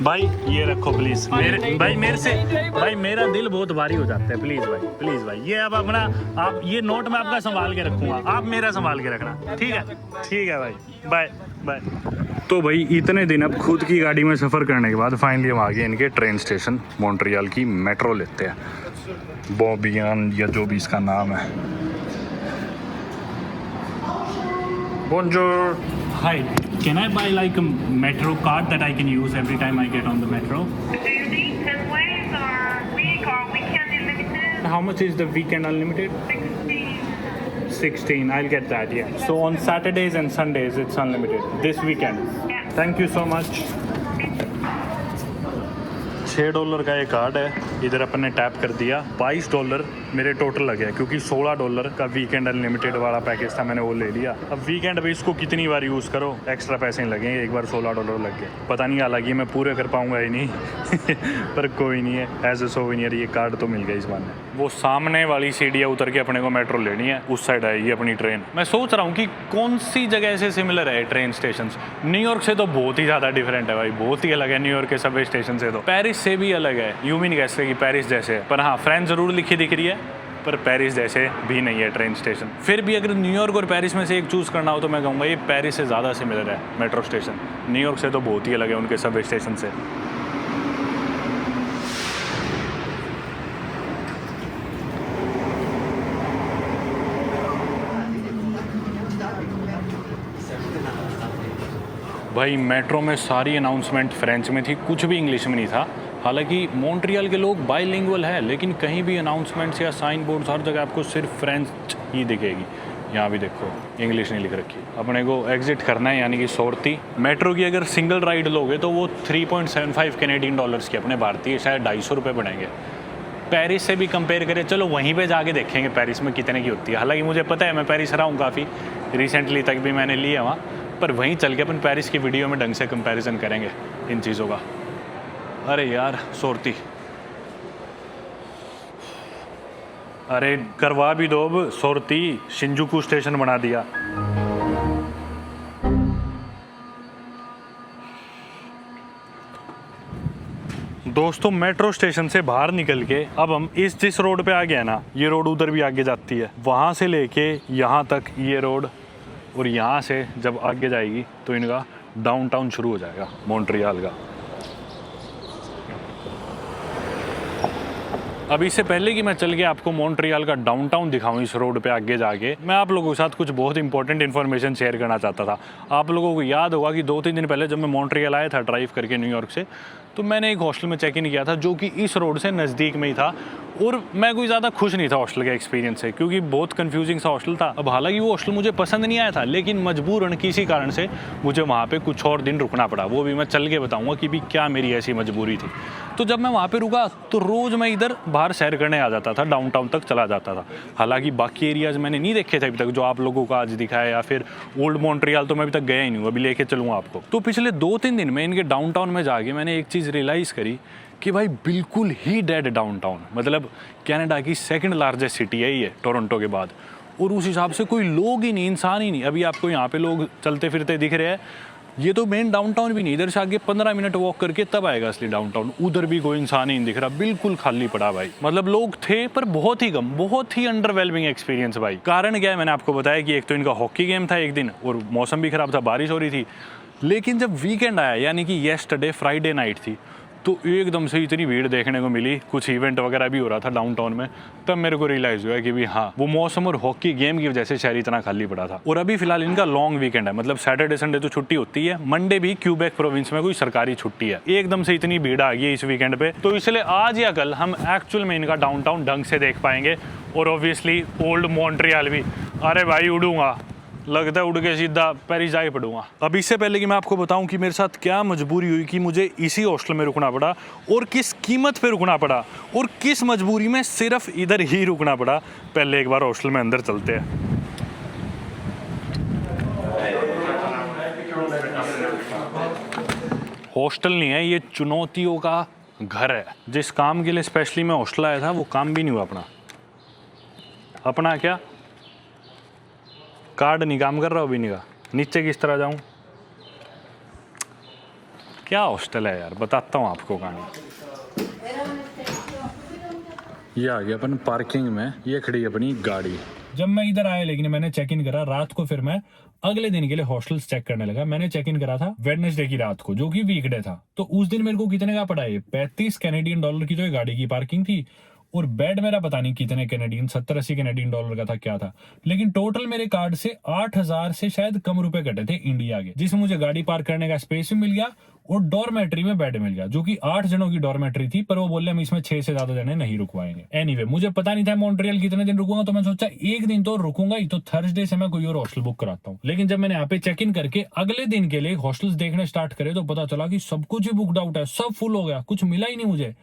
भाई। ये रखो प्लीज मेरे भाई, मेरे से भाई मेरा दिल बहुत भारी हो जाता है। प्लीज भाई ये अब अपना, आप ये नोट में आपका संभाल के रखूंगा, आप मेरा संभाल के रखना, ठीक है भाई, बाय बाय। तो भाई इतने दिन अब खुद की गाड़ी में सफ़र करने के बाद फाइनली हम आ गए इनके ट्रेन स्टेशन। मॉन्ट्रियल की मेट्रो लेते हैं, बॉबियन या जो भी इसका नाम है। Bonjour. Hi, can I buy like a metro card that I can use every time I get on the metro? Do you need 10 ways or week or weekend unlimited? How much is the weekend unlimited? 16. 16, I'll get that, yeah. So on Saturdays and Sundays it's unlimited. This weekend. Yeah. Thank you so much. $6 का ये card है, इधर अपन ने tap कर दिया, $22 मेरे total लगे, क्योंकि $16 का वीकेंड अनलिमिटेड वाला पैकेज था, मैंने वो ले लिया। अब वीकेंड पे इसको कितनी बार यूज़ करो, एक्स्ट्रा पैसे नहीं लगेंगे, एक बार $16 लग गए। पता नहीं, हालांकि मैं पूरे कर पाऊंगा ही नहीं पर कोई नहीं है, एज ए सोवेनियर ये कार्ड तो मिल गया इस बार में। वो सामने वाली सीढ़ियाँ उतर के अपने को मेट्रो लेनी है, उस साइड आएगी अपनी ट्रेन। मैं सोच रहा हूँ कि कौन सी जगह से सिमिलर है ट्रेन स्टेशन। न्यूयॉर्क से तो बहुत ही ज़्यादा डिफरेंट है भाई, बहुत ही अलग है न्यूयॉर्क के सबवे स्टेशन से। तो पेरिस से भी अलग है, यूं भी नहीं कह सकते कि पेरिस जैसे है, पर हाँ फ्रेंच ज़रूर लिखी दिख रही है, पर पेरिस जैसे भी नहीं है ट्रेन स्टेशन। फिर भी अगर न्यूयॉर्क और पेरिस में से एक चूज़ करना हो तो मैं कहूँगा ये पेरिस से ज़्यादा सिमिलर है मेट्रो स्टेशन। न्यूयॉर्क से तो बहुत ही अलग है उनके सबवे स्टेशन से। भाई मेट्रो में सारी अनाउंसमेंट फ्रेंच में थी, कुछ भी इंग्लिश में नहीं था। हालांकि मॉन्ट्रियल के लोग बाइलिंगुअल है, लेकिन कहीं भी अनाउंसमेंट्स या साइन बोर्ड्स हर जगह आपको सिर्फ फ्रेंच ही दिखेगी। यहाँ भी देखो इंग्लिश नहीं लिख रखी। अपने को एग्जिट करना है, यानी कि सोरती। मेट्रो की अगर सिंगल राइड लोगे तो वो 3.75 कैनेडियन डॉलर्स की, अपने भारतीय शायद ₹250 पड़ेंगे। पेरिस से भी कंपेयर करें, चलो वहीं पे जाके देखेंगे पेरिस में कितने की होती है। हालांकि मुझे पता है, मैं पेरिस रहा हूँ काफ़ी रिसेंटली, तक भी मैंने लिया वहाँ, पर वहीं चल के अपन पेरिस की वीडियो में ढंग से कंपैरिजन करेंगे इन चीज़ों का। अरे यार सोरती, अरे करवा भी दो अब सोरती, शिंजुकू स्टेशन बना दिया। दोस्तों मेट्रो स्टेशन से बाहर निकल के अब हम जिस रोड पे आ गया ना, ये रोड उधर भी आगे जाती है, वहाँ से लेके यहाँ तक ये रोड, और यहाँ से जब आगे जाएगी तो इनका डाउनटाउन शुरू हो जाएगा मॉन्ट्रियल का। अब इससे पहले कि मैं चल के आपको मॉन्ट्रियल का डाउनटाउन दिखाऊं इस रोड पे आगे जाके, मैं आप लोगों के साथ कुछ बहुत इंपॉर्टेंट इन्फॉर्मेशन शेयर करना चाहता था। आप लोगों को याद होगा कि 2-3 दिन पहले जब मैं मॉन्ट्रियल आया था ड्राइव करके न्यूयॉर्क से, तो मैंने एक हॉस्टल में चेक इन किया था जो कि इस रोड से नज़दीक में ही था, और मैं कोई ज़्यादा खुश नहीं था हॉस्टल के एक्सपीरियंस से, क्योंकि बहुत कंफ्यूजिंग सा हॉस्टल था। अब हालांकि वो हॉस्टल मुझे पसंद नहीं आया था, लेकिन मजबूरन किसी कारण से मुझे वहाँ पे कुछ और दिन रुकना पड़ा। वो भी मैं चल के बताऊँगा कि भी क्या मेरी ऐसी मजबूरी थी। तो जब मैं वहाँ पे रुका तो रोज़ मैं इधर बाहर सैर करने आ जाता था, डाउनटाउन तक चला जाता था। हालांकि बाकी एरियाज़ मैंने नहीं देखे थे अभी तक जो आप लोगों को आज दिखाया, या फिर ओल्ड मॉन्ट्रियल तो मैं अभी तक गया ही नहीं हूँ, अभी लेके चलूँगा आपको। तो पिछले 2-3 दिन में इनके डाउनटाउन में जाके मैंने एक चीज़ रियलाइज़ करी कि भाई बिल्कुल ही डेड डाउनटाउन, मतलब कनाडा की सेकंड लार्जेस्ट सिटी है ये टोरंटो के बाद, और उस हिसाब से कोई लोग ही नहीं, इंसान ही नहीं। अभी आपको यहाँ पे लोग चलते फिरते दिख रहे हैं, ये तो मेन डाउनटाउन भी नहीं, इधर से आगे 15 मिनट वॉक करके तब आएगा असली डाउनटाउन। उधर भी कोई इंसान ही नहीं दिख रहा, बिल्कुल खाली पड़ा भाई। मतलब लोग थे पर बहुत ही कम, बहुत ही अंडरवेलमिंग एक्सपीरियंस भाई। कारण क्या है, मैंने आपको बताया कि एक तो इनका हॉकी गेम था एक दिन, और मौसम भी खराब था, बारिश हो रही थी। लेकिन जब वीकेंड आया, यानी कि येस्टरडे फ्राइडे नाइट थी, तो एकदम से इतनी भीड़ देखने को मिली, कुछ इवेंट वगैरह भी हो रहा था डाउनटाउन में। तब मेरे को रियलाइज़ हुआ कि भी हाँ, वो मौसम और हॉकी गेम की वजह से शहर इतना खाली पड़ा था। और अभी फिलहाल इनका लॉन्ग वीकेंड है, मतलब सैटरडे संडे तो छुट्टी होती है, मंडे भी क्यूबेक प्रोविंस में कोई सरकारी छुट्टी है। एकदम से इतनी भीड़ आ गई है इस वीकेंड पे, तो इसलिए आज या कल हम एक्चुअल में इनका डाउनटाउन ढंग से देख पाएंगे। और ऑब्वियसली ओल्ड मॉन्ट्रियल भी। अरे भाई उड़ूंगा, लगता है उड़ के सीधा पेरिस जा ही पड़ूंगा। अब इससे पहले कि मैं आपको बताऊं कि मेरे साथ क्या मजबूरी हुई कि मुझे इसी हॉस्टल में रुकना पड़ा, और किस कीमत पे रुकना पड़ा, और किस मजबूरी में सिर्फ इधर ही रुकना पड़ा, पहले एक बार हॉस्टल में अंदर चलते हैं। हॉस्टल नहीं है, ये चुनौतियों का घर है। जिस काम के लिए स्पेशली मैं हॉस्टल आया था वो काम भी नहीं हुआ अपना क्या कार्ड नहीं काम कर रहा अभी, नहीं का नीचे किस तरह जाऊं, क्या हॉस्टल है यार, बताता हूँ आपको कहानी। ये आ गया अपन पार्किंग में, ये खड़ी अपनी गाड़ी। जब मैं इधर आया, लेकिन मैंने चेक इन करा रात को, फिर मैं अगले दिन के लिए हॉस्टल्स चेक करने लगा। मैंने चेक इन करा था वेडनेसडे की रात को, जो कि वीकडे था। तो उस दिन मेरे को कितने का पड़ा, 35 कैनेडियन डॉलर की जो गाड़ी की पार्किंग थी, और बेड मेरा पता नहीं कितने कैनेडियन, 70-80 कैनेडियन डॉलर का था, क्या था। लेकिन टोटल मेरे कार्ड से 8,000 से शायद कम रुपए कटे थे इंडिया के, जिसमें मुझे गाड़ी पार्क करने का स्पेस भी मिल गया और डॉर्मेट्री में बेड मिल गया, जो कि 8 जनों की डॉर्मेट्री थी, पर वो बोले हम इसमें 6 से ज्यादा जने नहीं रुकवाएंगे। एनीवे, मुझे पता नहीं था मॉन्ट्रियल कितने दिन रुकूंगा, तो मैं सोचा एक दिन तो रुकूंगा ही, तो थर्सडे से मैं कोई और हॉस्टल बुक कराता हूँ। लेकिन जब मैंने यहाँ पे चेक इन करके अगले दिन के लिए हॉस्टल्स देखने स्टार्ट करे, तो पता चला कि सब कुछ ही बुकड आउट है, सब फुल हो गया, कुछ मिला ही नहीं मुझे।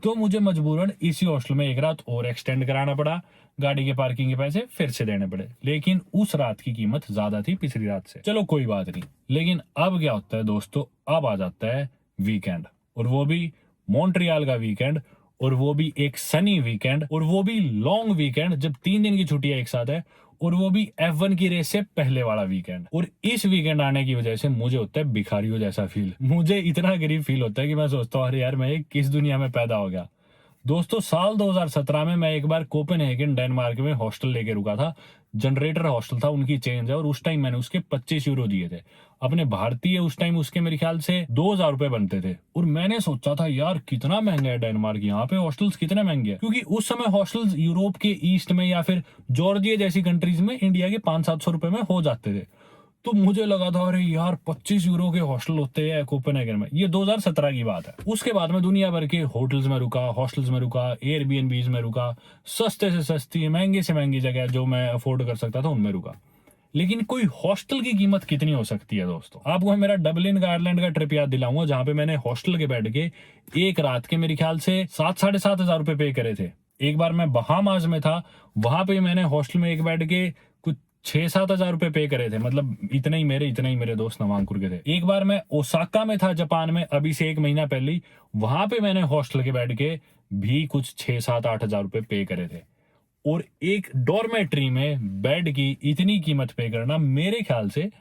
तो मुझे मजबूरन इसी हॉस्टल में एक रात और एक्सटेंड कराना पड़ा। गाड़ी के पार्किंग के पैसे फिर से देने पड़े, लेकिन उस रात की कीमत ज्यादा थी पिछली रात से। चलो कोई बात नहीं। लेकिन अब क्या होता है दोस्तों, अब आ जाता है वीकेंड, और वो भी मॉन्ट्रियल का वीकेंड, और वो भी एक सनी वीकेंड, और वो भी लॉन्ग वीकेंड जब 3 दिन की छुट्टियां एक साथ है, और वो भी F1 की रेस से पहले वाला वीकेंड। और इस वीकेंड आने की वजह से मुझे होता है भिखारियों जैसा फील। मुझे इतना गरीब फील होता है कि मैं सोचता हूँ अरे यार मैं किस दुनिया में पैदा हो गया। दोस्तों साल 2017 में मैं एक बार कोपेनहेगन डेनमार्क में हॉस्टल लेके रुका था। जनरेटर हॉस्टल था, उनकी चेंज है, और उस टाइम मैंने उसके 25 यूरो दिए थे अपने भारतीय। उस टाइम उसके मेरे ख्याल से 2000 रुपए बनते थे। और मैंने सोचा था यार कितना महंगा है डेनमार्क, यहाँ पे हॉस्टल्स कितने महंगे हैं, क्योंकि उस समय हॉस्टल्स यूरोप के ईस्ट में या फिर जॉर्जिया जैसी कंट्रीज में इंडिया के 500-700 रुपए में हो जाते थे। तो मुझे लगा था अरे यार 25 यूरो के हॉस्टल होते हैं कोपेनहेगन में। ये 2017 की बात है। उसके बाद में दुनिया भर के होटल्स में रुका, हॉस्टल्स में रुका, एयरबीएनबीज में रुका, सस्ते से सस्ती महंगे से महंगी जगह जो मैं अफोर्ड कर सकता था उनमें रुका। लेकिन कोई हॉस्टल की कीमत कितनी हो सकती है दोस्तों? आपको मैं मेरा डबलिन का आयरलैंड का ट्रिप याद दिलाऊंगा, जहां पे मैंने हॉस्टल के बैठ के एक रात के मेरे ख्याल से 7-7.5 हजार रुपए पे करे थे। एक बार मैं बहामास में था, वहां पे मैंने हॉस्टल में एक बैठ के कुछ 6-7 हजार रुपए पे करे थे। मतलब इतने ही मेरे दोस्त नवांकुर के थे। एक बार मैं ओसाका में था जापान में, अभी से 1 महीना पहले ही, वहां पे मैंने हॉस्टल के बैठ के भी कुछ 6-7-8 हजार रुपए पे करे थे। और एक डॉर्मेट्री में बेड की इतनी कीमत पे करना मेरे ख्याल से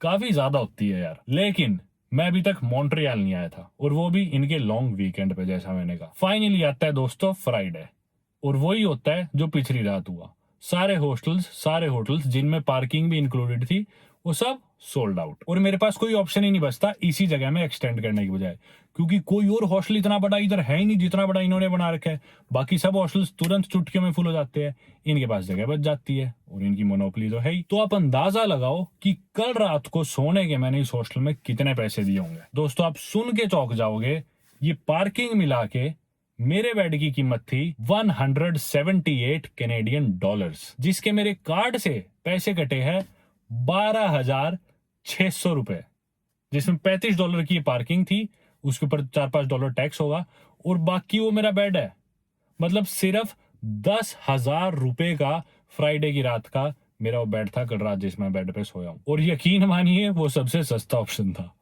काफी ज्यादा होती है यार। लेकिन मैं अभी तक मॉन्ट्रियल नहीं आया था, और वो भी इनके लॉन्ग वीकेंड पे, जैसा मैंने कहा। फाइनली आता है दोस्तों फ्राइडे, और वही होता है जो पिछली रात हुआ। सारे होटल्स जिनमें पार्किंग भी इंक्लूडेड थी वो सब सोल्ड आउट, और मेरे पास कोई ऑप्शन ही नहीं बचता इसी जगह में एक्सटेंड करने की बजाय, क्योंकि कोई और हॉस्टल इतना बड़ा इधर है ही नहीं जितना बड़ा इन्होंने बना रखा है। बाकी सब हॉस्टल्स तुरंत चुटकियों में फुल हो जाते हैं, इनके पास जगह बच जाती है, और इनकी मोनोपोली तो है ही। तो आप अंदाजा लगाओ कि कल रात को सोने के मैंने इस हॉस्टल में कितने पैसे दिए होंगे। दोस्तों आप सुन के चौंक जाओगे, ये पार्किंग मिला के मेरे बेड की कीमत थी 178 कैनेडियन डॉलर्स, जिसके मेरे कार्ड से पैसे कटे हैं 12,600 रुपए, जिसमें $35 की पार्किंग थी, उसके ऊपर $4-5 टैक्स होगा, और बाकी वो मेरा बेड है। मतलब सिर्फ 10,000 रुपए का फ्राइडे की रात का मेरा वो बेड था कल रात जिसमें बेड पे सोया हूं। और यकीन मानिए वो सबसे सस्ता ऑप्शन था।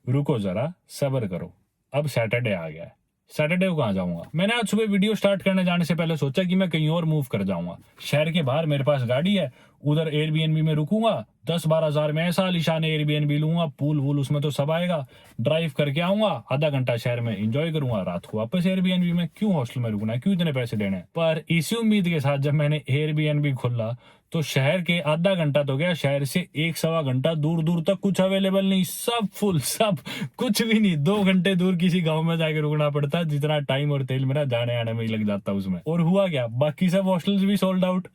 रुको जरा, सब्र करो, अब सैटरडे आ गया है। सैटरडे को कहाँ जाऊंगा? मैंने आज सुबह वीडियो स्टार्ट करने जाने से पहले सोचा कि मैं कहीं और मूव कर जाऊंगा। शहर के बाहर मेरे पास गाड़ी है, उधर एयरबीएनबी में रुकूंगा, 10-12 हजार में ऐसा आलीशान एयरबीएनबी लूंगा, पूल वूल उसमें तो सब आएगा, ड्राइव करके आऊंगा, आधा घंटा शहर में एंजॉय करूंगा, रात को वापस एयरबीएनबी में। क्यों हॉस्टल में रुकना है, क्यों इतने पैसे देने हैं? पर इसी उम्मीद के साथ जब मैंने एयरबीएनबी खोला तो शहर के आधा घंटा तो गया, शहर से 1-1.25 घंटा दूर तक कुछ अवेलेबल नहीं, सब फुल, सब कुछ भी नहीं। 2 घंटे दूर किसी गांव में जाके रुकना पड़ता, जितना टाइम और तेल मेरा जाने आने में ही लग जाता उसमें। और हुआ क्या, बाकी सब हॉस्टल्स भी सोल्ड आउट।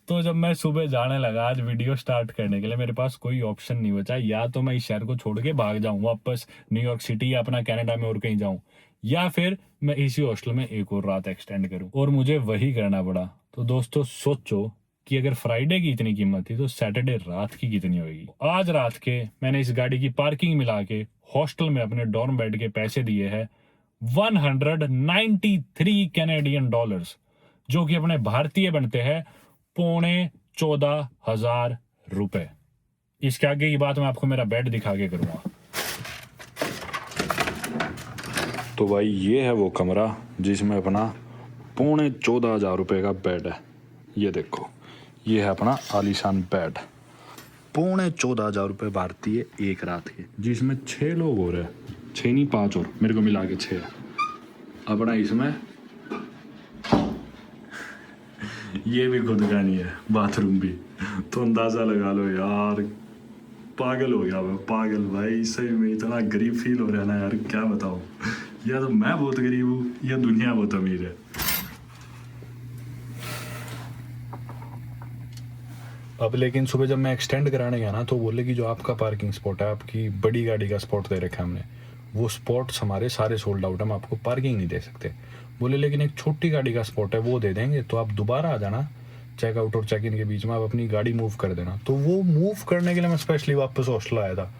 तो जब मैं सुबह जाने लगा आज वीडियो स्टार्ट करने के लिए, मेरे पास कोई ऑप्शन नहीं बचा। या तो मैं इस शहर को छोड़ के भाग जाऊं वापस न्यूयॉर्क सिटी या अपना कनाडा में और कहीं जाऊं, या फिर मैं इसी हॉस्टल में एक और रात एक्सटेंड करूं, और मुझे वही करना पड़ा। तो दोस्तों सोचो कि अगर फ्राइडे की इतनी कीमत थी तो सैटरडे रात की कितनी होगी। आज रात के मैंने इस गाड़ी की पार्किंग मिला के हॉस्टल में अपने डॉर्म बेड के पैसे दिए हैं 193 कैनेडियन डॉलर्स, जो कि अपने भारतीय बनते हैं 14,500 रुपए। इसके आगे की बात मैं आपको मेरा बेड दिखा के करूंगा। तो भाई ये है वो कमरा जिसमें अपना 14,500 रुपए का बेड है। ये देखो, ये है अपना आलीशान बेड, 14,500 रुपए भारतीय एक रात के, जिसमें 6 लोग हो रहे हैं, 6 नहीं 5 और मेरे को मिला के 6 अपना। इसमें ये भी खुद का नहीं है, बाथरूम भी। तो अंदाजा लगा लो यार, पागल हो गया मैं, पागल भाई। सही में इतना गरीब फील हो रहा है ना यार, क्या बताऊं। या तो मैं बहुत गरीब हूँ या दुनिया बहुत अमीर है। अब लेकिन सुबह जब मैं एक्सटेंड कराने गया ना, तो बोले कि जो आपका पार्किंग स्पॉट है, आपकी बड़ी गाड़ी का स्पॉट दे रखा है हमने, वो स्पॉट्स हमारे सारे सोल्ड आउट है, हम आपको पार्किंग नहीं दे सकते। बोले लेकिन एक छोटी गाड़ी का स्पॉट है वो दे देंगे, तो आप दोबारा आ जाना चेकआउट और चेक इन के बीच में, आप अपनी गाड़ी मूव कर देना। तो वो मूव करने के लिए मैं स्पेशली वापस हॉस्टल आया था।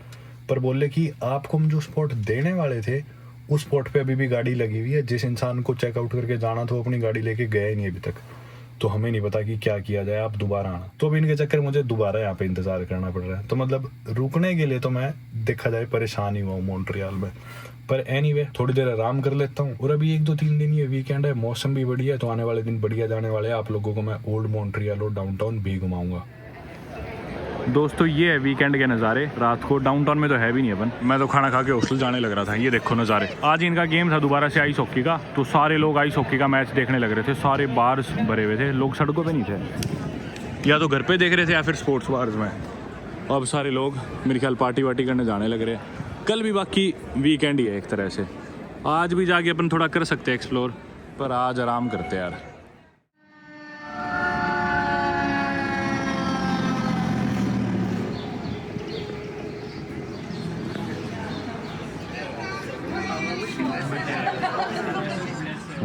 पर बोले कि आपको हम जो स्पॉट देने वाले थे उस स्पॉट पे अभी भी गाड़ी लगी हुई है। जिस इंसान को चेकआउट करके जाना था वो अपनी गाड़ी लेके गया ही नहीं अभी तक, तो हमें नहीं पता कि क्या किया जाए। आप दोबारा आना, तो अब इनके चक्कर मुझे दोबारा यहाँ पे इंतजार करना पड़ रहा है। तो मतलब रुकने के लिए तो मैं देखा जाए परेशान ही हुआ हूँ मॉन्ट्रियल में, पर एनीवे थोड़ी देर आराम कर लेता हूँ। और अभी 1-2-3 दिन ये वीकेंड है, मौसम भी बढ़िया है, तो आने वाले दिन बढ़िया जाने वाले हैं। आप लोगों को मैं ओल्ड मॉन्ट्रियल और डाउनटाउन भी घुमाऊंगा। दोस्तों ये है वीकेंड के नज़ारे। रात को डाउनटाउन में तो है भी नहीं अपन, मैं तो खाना खा के हॉस्टल जाने लग रहा था। ये देखो नज़ारे। आज इनका गेम था दोबारा से आइस हॉकी का, तो सारे लोग आइस हॉकी का मैच देखने लग रहे थे। सारे बार्स भरे हुए थे, लोग सड़कों पे नहीं थे, या तो घर पे देख रहे थे या फिर स्पोर्ट्स बार्स में। अब सारे लोग मेरे ख्याल पार्टी वार्टी करने जाने लग रहे हैं। कल भी बाकी वीकेंड ही है एक तरह से, आज भी जाके अपन थोड़ा कर सकते हैं एक्सप्लोर, पर आज आराम करते हैं यार।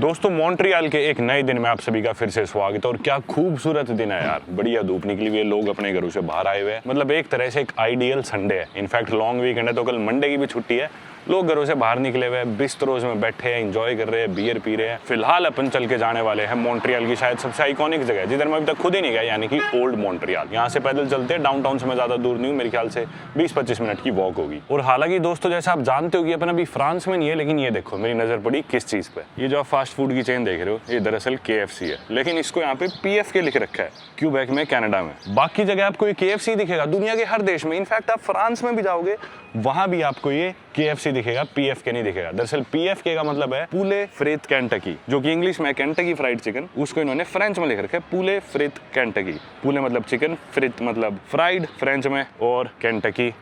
दोस्तों मॉन्ट्रियल के एक नए दिन में आप सभी का फिर से स्वागत है। और क्या खूबसूरत दिन है यार, बढ़िया धूप निकली हुई है, लोग अपने घरों से बाहर आए हुए हैं। मतलब एक तरह से एक आइडियल संडे है। इनफैक्ट लॉन्ग वीकेंड है, तो कल मंडे की भी छुट्टी है। लोग घरों से बाहर निकले हुए हैं, बिस्तरों में बैठे हैं, एंजॉय कर रहे हैं, बियर पी रहे हैं। फिलहाल अपन चल के जाने वाले हैं मॉन्ट्रियल की शायद सबसे आइकॉनिक जगह, जिधर मैं अभी तक खुद ही नहीं गया, यानी कि ओल्ड मॉन्ट्रियल। यहाँ से पैदल चलते हैं, डाउनटाउन से मैं ज्यादा दूर नहीं हूँ, मेरे ख्याल से 20-25 मिनट की वॉक होगी। और हालांकि दोस्तों जैसा आप जानते हो कि अपन अभी फ्रांस में नहीं है, लेकिन ये देखो मेरी नजर पड़ी किस चीज पे। ये जो आप फास्ट फूड की चेन देख रहे हो, ये दरअसल KFC है, लेकिन इसको यहाँ पे PFK लिख रखा है, क्यूबेक में, कनाडा में। बाकी जगह आपको ये KFC दिखेगा दुनिया के हर देश में। इनफैक्ट आप फ्रांस में भी जाओगे, वहां भी आपको ये KFC दिखेगा, PFK नहीं दिखेगा। दरअसल PFK का मतलब है पूले फ्रित केंटकी, जो कि इंग्लिश में केंटकी फ्राइड चिकन। उसको इन्होंने फ्रेंच में लिख रखा है पूले फ्रित केंटकी। पूले मतलब चिकन, फ्रित मतलब फ्राइड फ्रेंच में, और केंटकी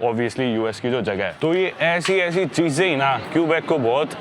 ऑब्वियसली US की जो जगह है। तो ये ऐसी चीजें ही ना क्यूबेक को बहुत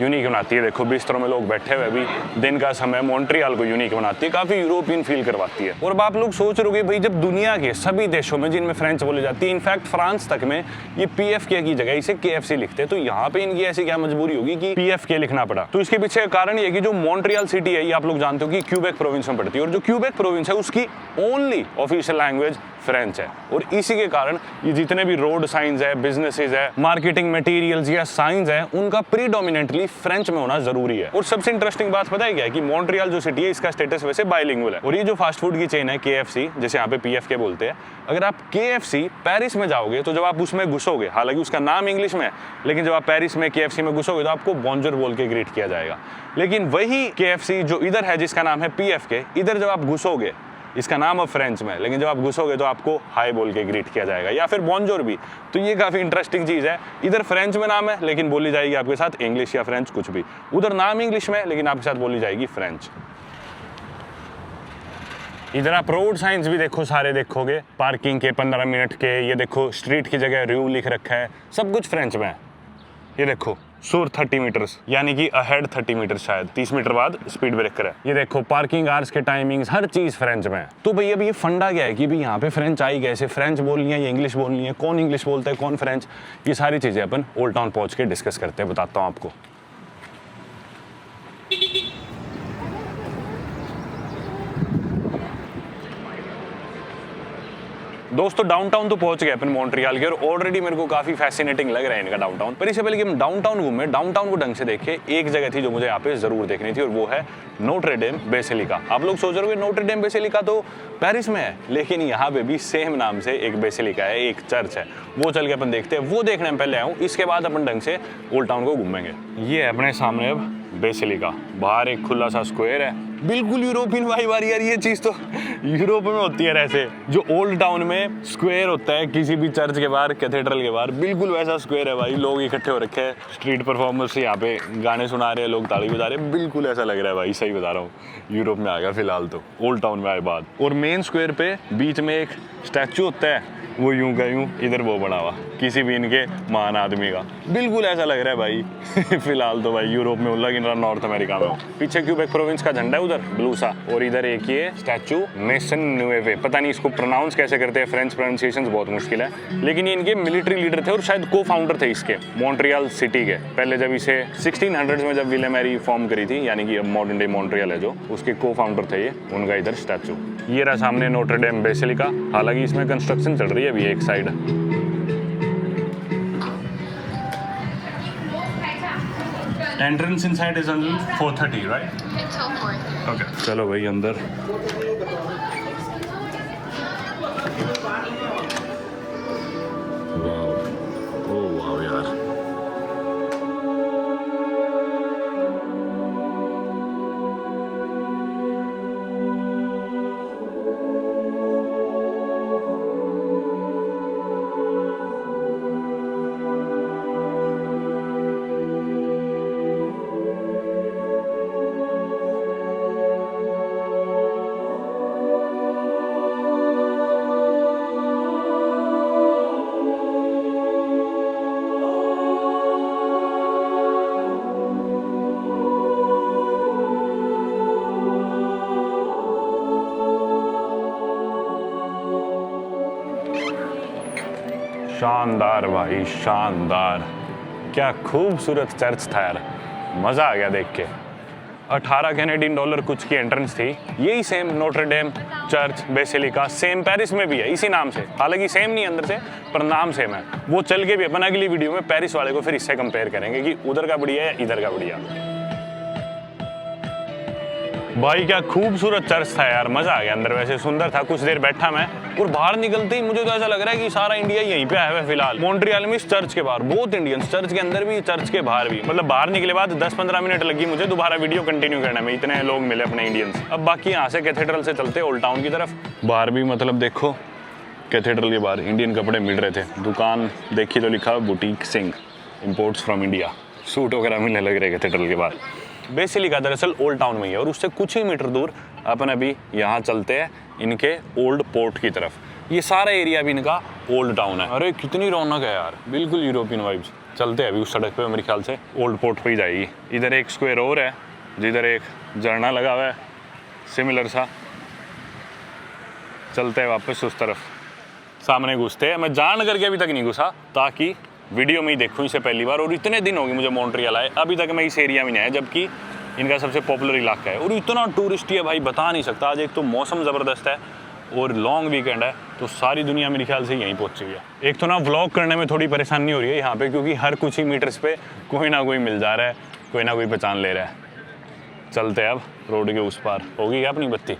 यूनिक बनाती है। देखो बिस्तरों में लोग बैठे हुए, अभी दिन का समय मॉन्ट्रियल को यूनिक बनाती है, काफी यूरोपियन फील करवाती है। और अब आप लोग सोच रहे हो भाई, जब दुनिया के सभी देशों में जिनमें फ्रेंच बोली जाती है, इनफैक्ट फ्रांस तक में ये PFK की जगह इसे KFC लिखते हैं, तो यहाँ पे इनकी ऐसी क्या मजबूरी होगी कि PFK लिखना पड़ा। तो इसके पीछे कारण ये कि जो मॉन्ट्रियल सिटी है, ये आप लोग जानते हो कि क्यूबेक प्रोविंस में पड़ती है, और जो क्यूबेक प्रोविंस है उसकी ओनली ऑफिशियल लैंग्वेज फ्रेंच है। और इसी के कारण ये जितने भी रोड साइंस है, बिजनेसेस है, मार्केटिंग मटेरियल्स या साइंस है, उनका प्रीडोमिनेंटली फ्रेंच में होना जरूरी है। और सबसे इंटरेस्टिंग बात पता है क्या है कि मॉन्ट्रियल जो सिटी है, इसका स्टेटस वैसे बाइलिंगुअल है। और ये जो फास्ट फूड की चेन है KFC, जैसे यहाँ पे PFK बोलते हैं, अगर आप KFC पेरिस में जाओगे, तो जब आप उसमें घुसोगे, हालांकि उसका नाम इंग्लिश में है, लेकिन जब आप पेरिस में KFC में घुसोगे तो आपको बॉन्जोर बोल के ग्रीट किया जाएगा। लेकिन वही KFC जो इधर है, जिसका नाम है PFK, इधर जब आप घुसोगे, इसका नाम अब फ्रेंच में, लेकिन जब आप घुसोगे तो आपको हाई बोल के ग्रीट किया जाएगा, या फिर बॉन्जोर भी। तो ये काफी इंटरेस्टिंग चीज है। इधर फ्रेंच में नाम है, लेकिन बोली जाएगी आपके साथ इंग्लिश या फ्रेंच कुछ भी। उधर नाम इंग्लिश में, लेकिन आपके साथ बोली जाएगी फ्रेंच। इधर आप रोड साइंस भी देखो, सारे देखोगे, पार्किंग के 15 मिनट के, ये देखो स्ट्रीट की जगह रिव्यू लिख रखा है, सब कुछ फ्रेंच में है। ये देखो सुर 30 मीटर्स, यानी कि अहेड 30 मीटर, शायद 30 मीटर बाद स्पीड ब्रेकर है। ये देखो पार्किंग आवर्स के टाइमिंग्स, हर चीज फ्रेंच में है। तो भैया अभी ये फंडा क्या है कि भी यहाँ पे फ्रेंच आई कैसे, फ्रेंच बोलनी है या इंग्लिश बोलनी है, कौन इंग्लिश बोलता है कौन फ्रेंच, ये सारी चीजें अपन ओल्ड टाउन पहुंच के डिस्कस करते हैं, बताता हूँ आपको। दोस्तों डाउनटाउन तो पहुंच गए अपन मॉन्ट्रियल के, और ऑलरेडी मेरे को काफी फैसिनेटिंग लग रहा है इनका डाउनटाउन। पर इससे पहले कि हम डाउनटाउन घूमे, डाउनटाउन को ढंग से देखे, एक जगह थी जो मुझे यहाँ पे जरूर देखनी थी, और वो है नोट्रे डेम बेसिलिका। आप लोग सोच रहे हो नोट्रे डेम बेसिलिका तो पेरिस में है, लेकिन यहाँ पे भी सेम नाम से एक बेसिलिका है, एक चर्च है, वो चल के अपन देखते हैं। वो देखने में पहले आऊँ, इसके बाद अपन ढंग से ओल्ड टाउन को घूमेंगे। ये है अपने सामने अब बेसिलिका, बाहर एक खुला सा स्क्वायर है, बिल्कुल यूरोपियन वाइब आ रही है। ये चीज तो यूरोप में होती है, ऐसे जो ओल्ड टाउन में स्क्वायर होता है किसी भी चर्च के बाहर, कैथेड्रल के बाहर, बिल्कुल वैसा स्क्वायर है भाई। लोग इकट्ठे हो रखे हैं, स्ट्रीट परफॉर्मर्स यहाँ पे गाने सुना रहे हैं, लोग ताली बजा रहे हैं, बिल्कुल ऐसा लग रहा है भाई, सही बता रहा हूँ, यूरोप में आ गया फिलहाल तो, ओल्ड टाउन में आए बाद। और मेन स्क्वायर पे बीच में एक स्टैचू होता है, वो यूं का यूं, इधर वो बना हुआ किसी भी इनके महान आदमी का, बिल्कुल ऐसा लग रहा है भाई फिलहाल तो भाई यूरोप में, लग रहा नॉर्थ अमेरिका में। पीछे क्यूबेक प्रोविंस का झंडा है उधर ब्लू सा, और इधर एक ये स्टैचू मेसन न्यूवे, पता नहीं इसको प्रोनाउंस कैसे करते हैं, फ्रेंच प्रोनाउंसिएशन बहुत मुश्किल है, लेकिन ये इनके मिलिट्री लीडर थे और शायद को फाउंडर थे इसके मॉन्ट्रियल सिटी के। पहले जब इसे 1600s में जब विले मैरी फॉर्म करी थी, यानी कि मॉडर्न डे मॉन्ट्रियल है जो, उसके को फाउंडर थे ये, उनका इधर स्टैचू। ये रहा सामने नोट्रे डेम बेसिलिका, हालांकि इसमें कंस्ट्रक्शन चल रही है अभी एक side. Entrance inside is until 4:30 right? Until 4:30. Okay चलो भाई अंदर। वाह ओ वाह यार शानदार भाई शानदार, क्या खूबसूरत चर्च था यार, मज़ा आ गया देख के। 18 कैनेडियन डॉलर कुछ की एंट्रेंस थी। यही same Notre Dame church basilica same Paris में भी है इसी नाम से, हालांकि सेम नहीं अंदर से पर नाम सेम है। वो चल के भी अपन अगली वीडियो में पेरिस वाले को फिर इससे कंपेयर करेंगे कि उधर का बढ़िया है इधर का बढ़िया। भाई क्या खूबसूरत चर्च था यार, मजा आ गया अंदर, वैसे सुंदर था। कुछ देर बैठा मैं और बाहर निकलते ही मुझे तो ऐसा लग रहा है कि सारा इंडिया यहीं पे आया हुआ है फिलहाल। मॉन्ट्रियल में इस चर्च के बाहर बहुत इंडियंस, चर्च के अंदर भी चर्च के बाहर भी, मतलब बाहर निकले बाद 10-15 मिनट लगी मुझे दोबारा वीडियो कंटिन्यू करने में, इतने लोग मिले अपने इंडियंस। अब बाकी यहाँ से कैथेड्रल से चलते ओल्ड टाउन की तरफ। बाहर भी मतलब देखो कैथेड्रल के बाहर इंडियन कपड़े मिल रहे थे। दुकान देखी तो लिखा boutique Singh, imports from India, suit वगैरह मिलने लग रहे कैथेड्रल के बाहर। बेसिलिका दरअसल ओल्ड टाउन में ही है और उससे कुछ ही मीटर दूर अपन अभी यहाँ चलते हैं इनके ओल्ड पोर्ट की तरफ। ये सारा एरिया भी इनका ओल्ड टाउन है। अरे कितनी रौनक है यार, बिल्कुल यूरोपियन वाइब्स। चलते हैं अभी उस सड़क पे, मेरे ख्याल से ओल्ड पोर्ट पे ही जाएगी। इधर एक स्क्वायर और है जिधर एक झरना लगा हुआ है सिमिलर सा। चलते हैं वापस उस तरफ, सामने घुसते हैं। मैं जान करके अभी तक नहीं घुसा ताकि वीडियो में ही देखूँ इसे पहली बार, और इतने दिन हो गए मुझे मॉन्ट्रियल आए, अभी तक मैं इस एरिया में नहीं आया जबकि इनका सबसे पॉपुलर इलाका है। और इतना टूरिस्ट है भाई बता नहीं सकता। आज एक तो मौसम ज़बरदस्त है और लॉन्ग वीकेंड है तो सारी दुनिया मेरे ख्याल से यहीं पहुंची हुई है। एक तो ना व्लॉग करने में थोड़ी परेशानी हो रही है यहाँ पे, क्योंकि हर कुछ ही मीटर्स पे कोई ना कोई मिल जा रहा है, कोई ना कोई पहचान ले रहा है। चलते हैं अब रोड के उस पार। होगी क्या अपनी बत्ती?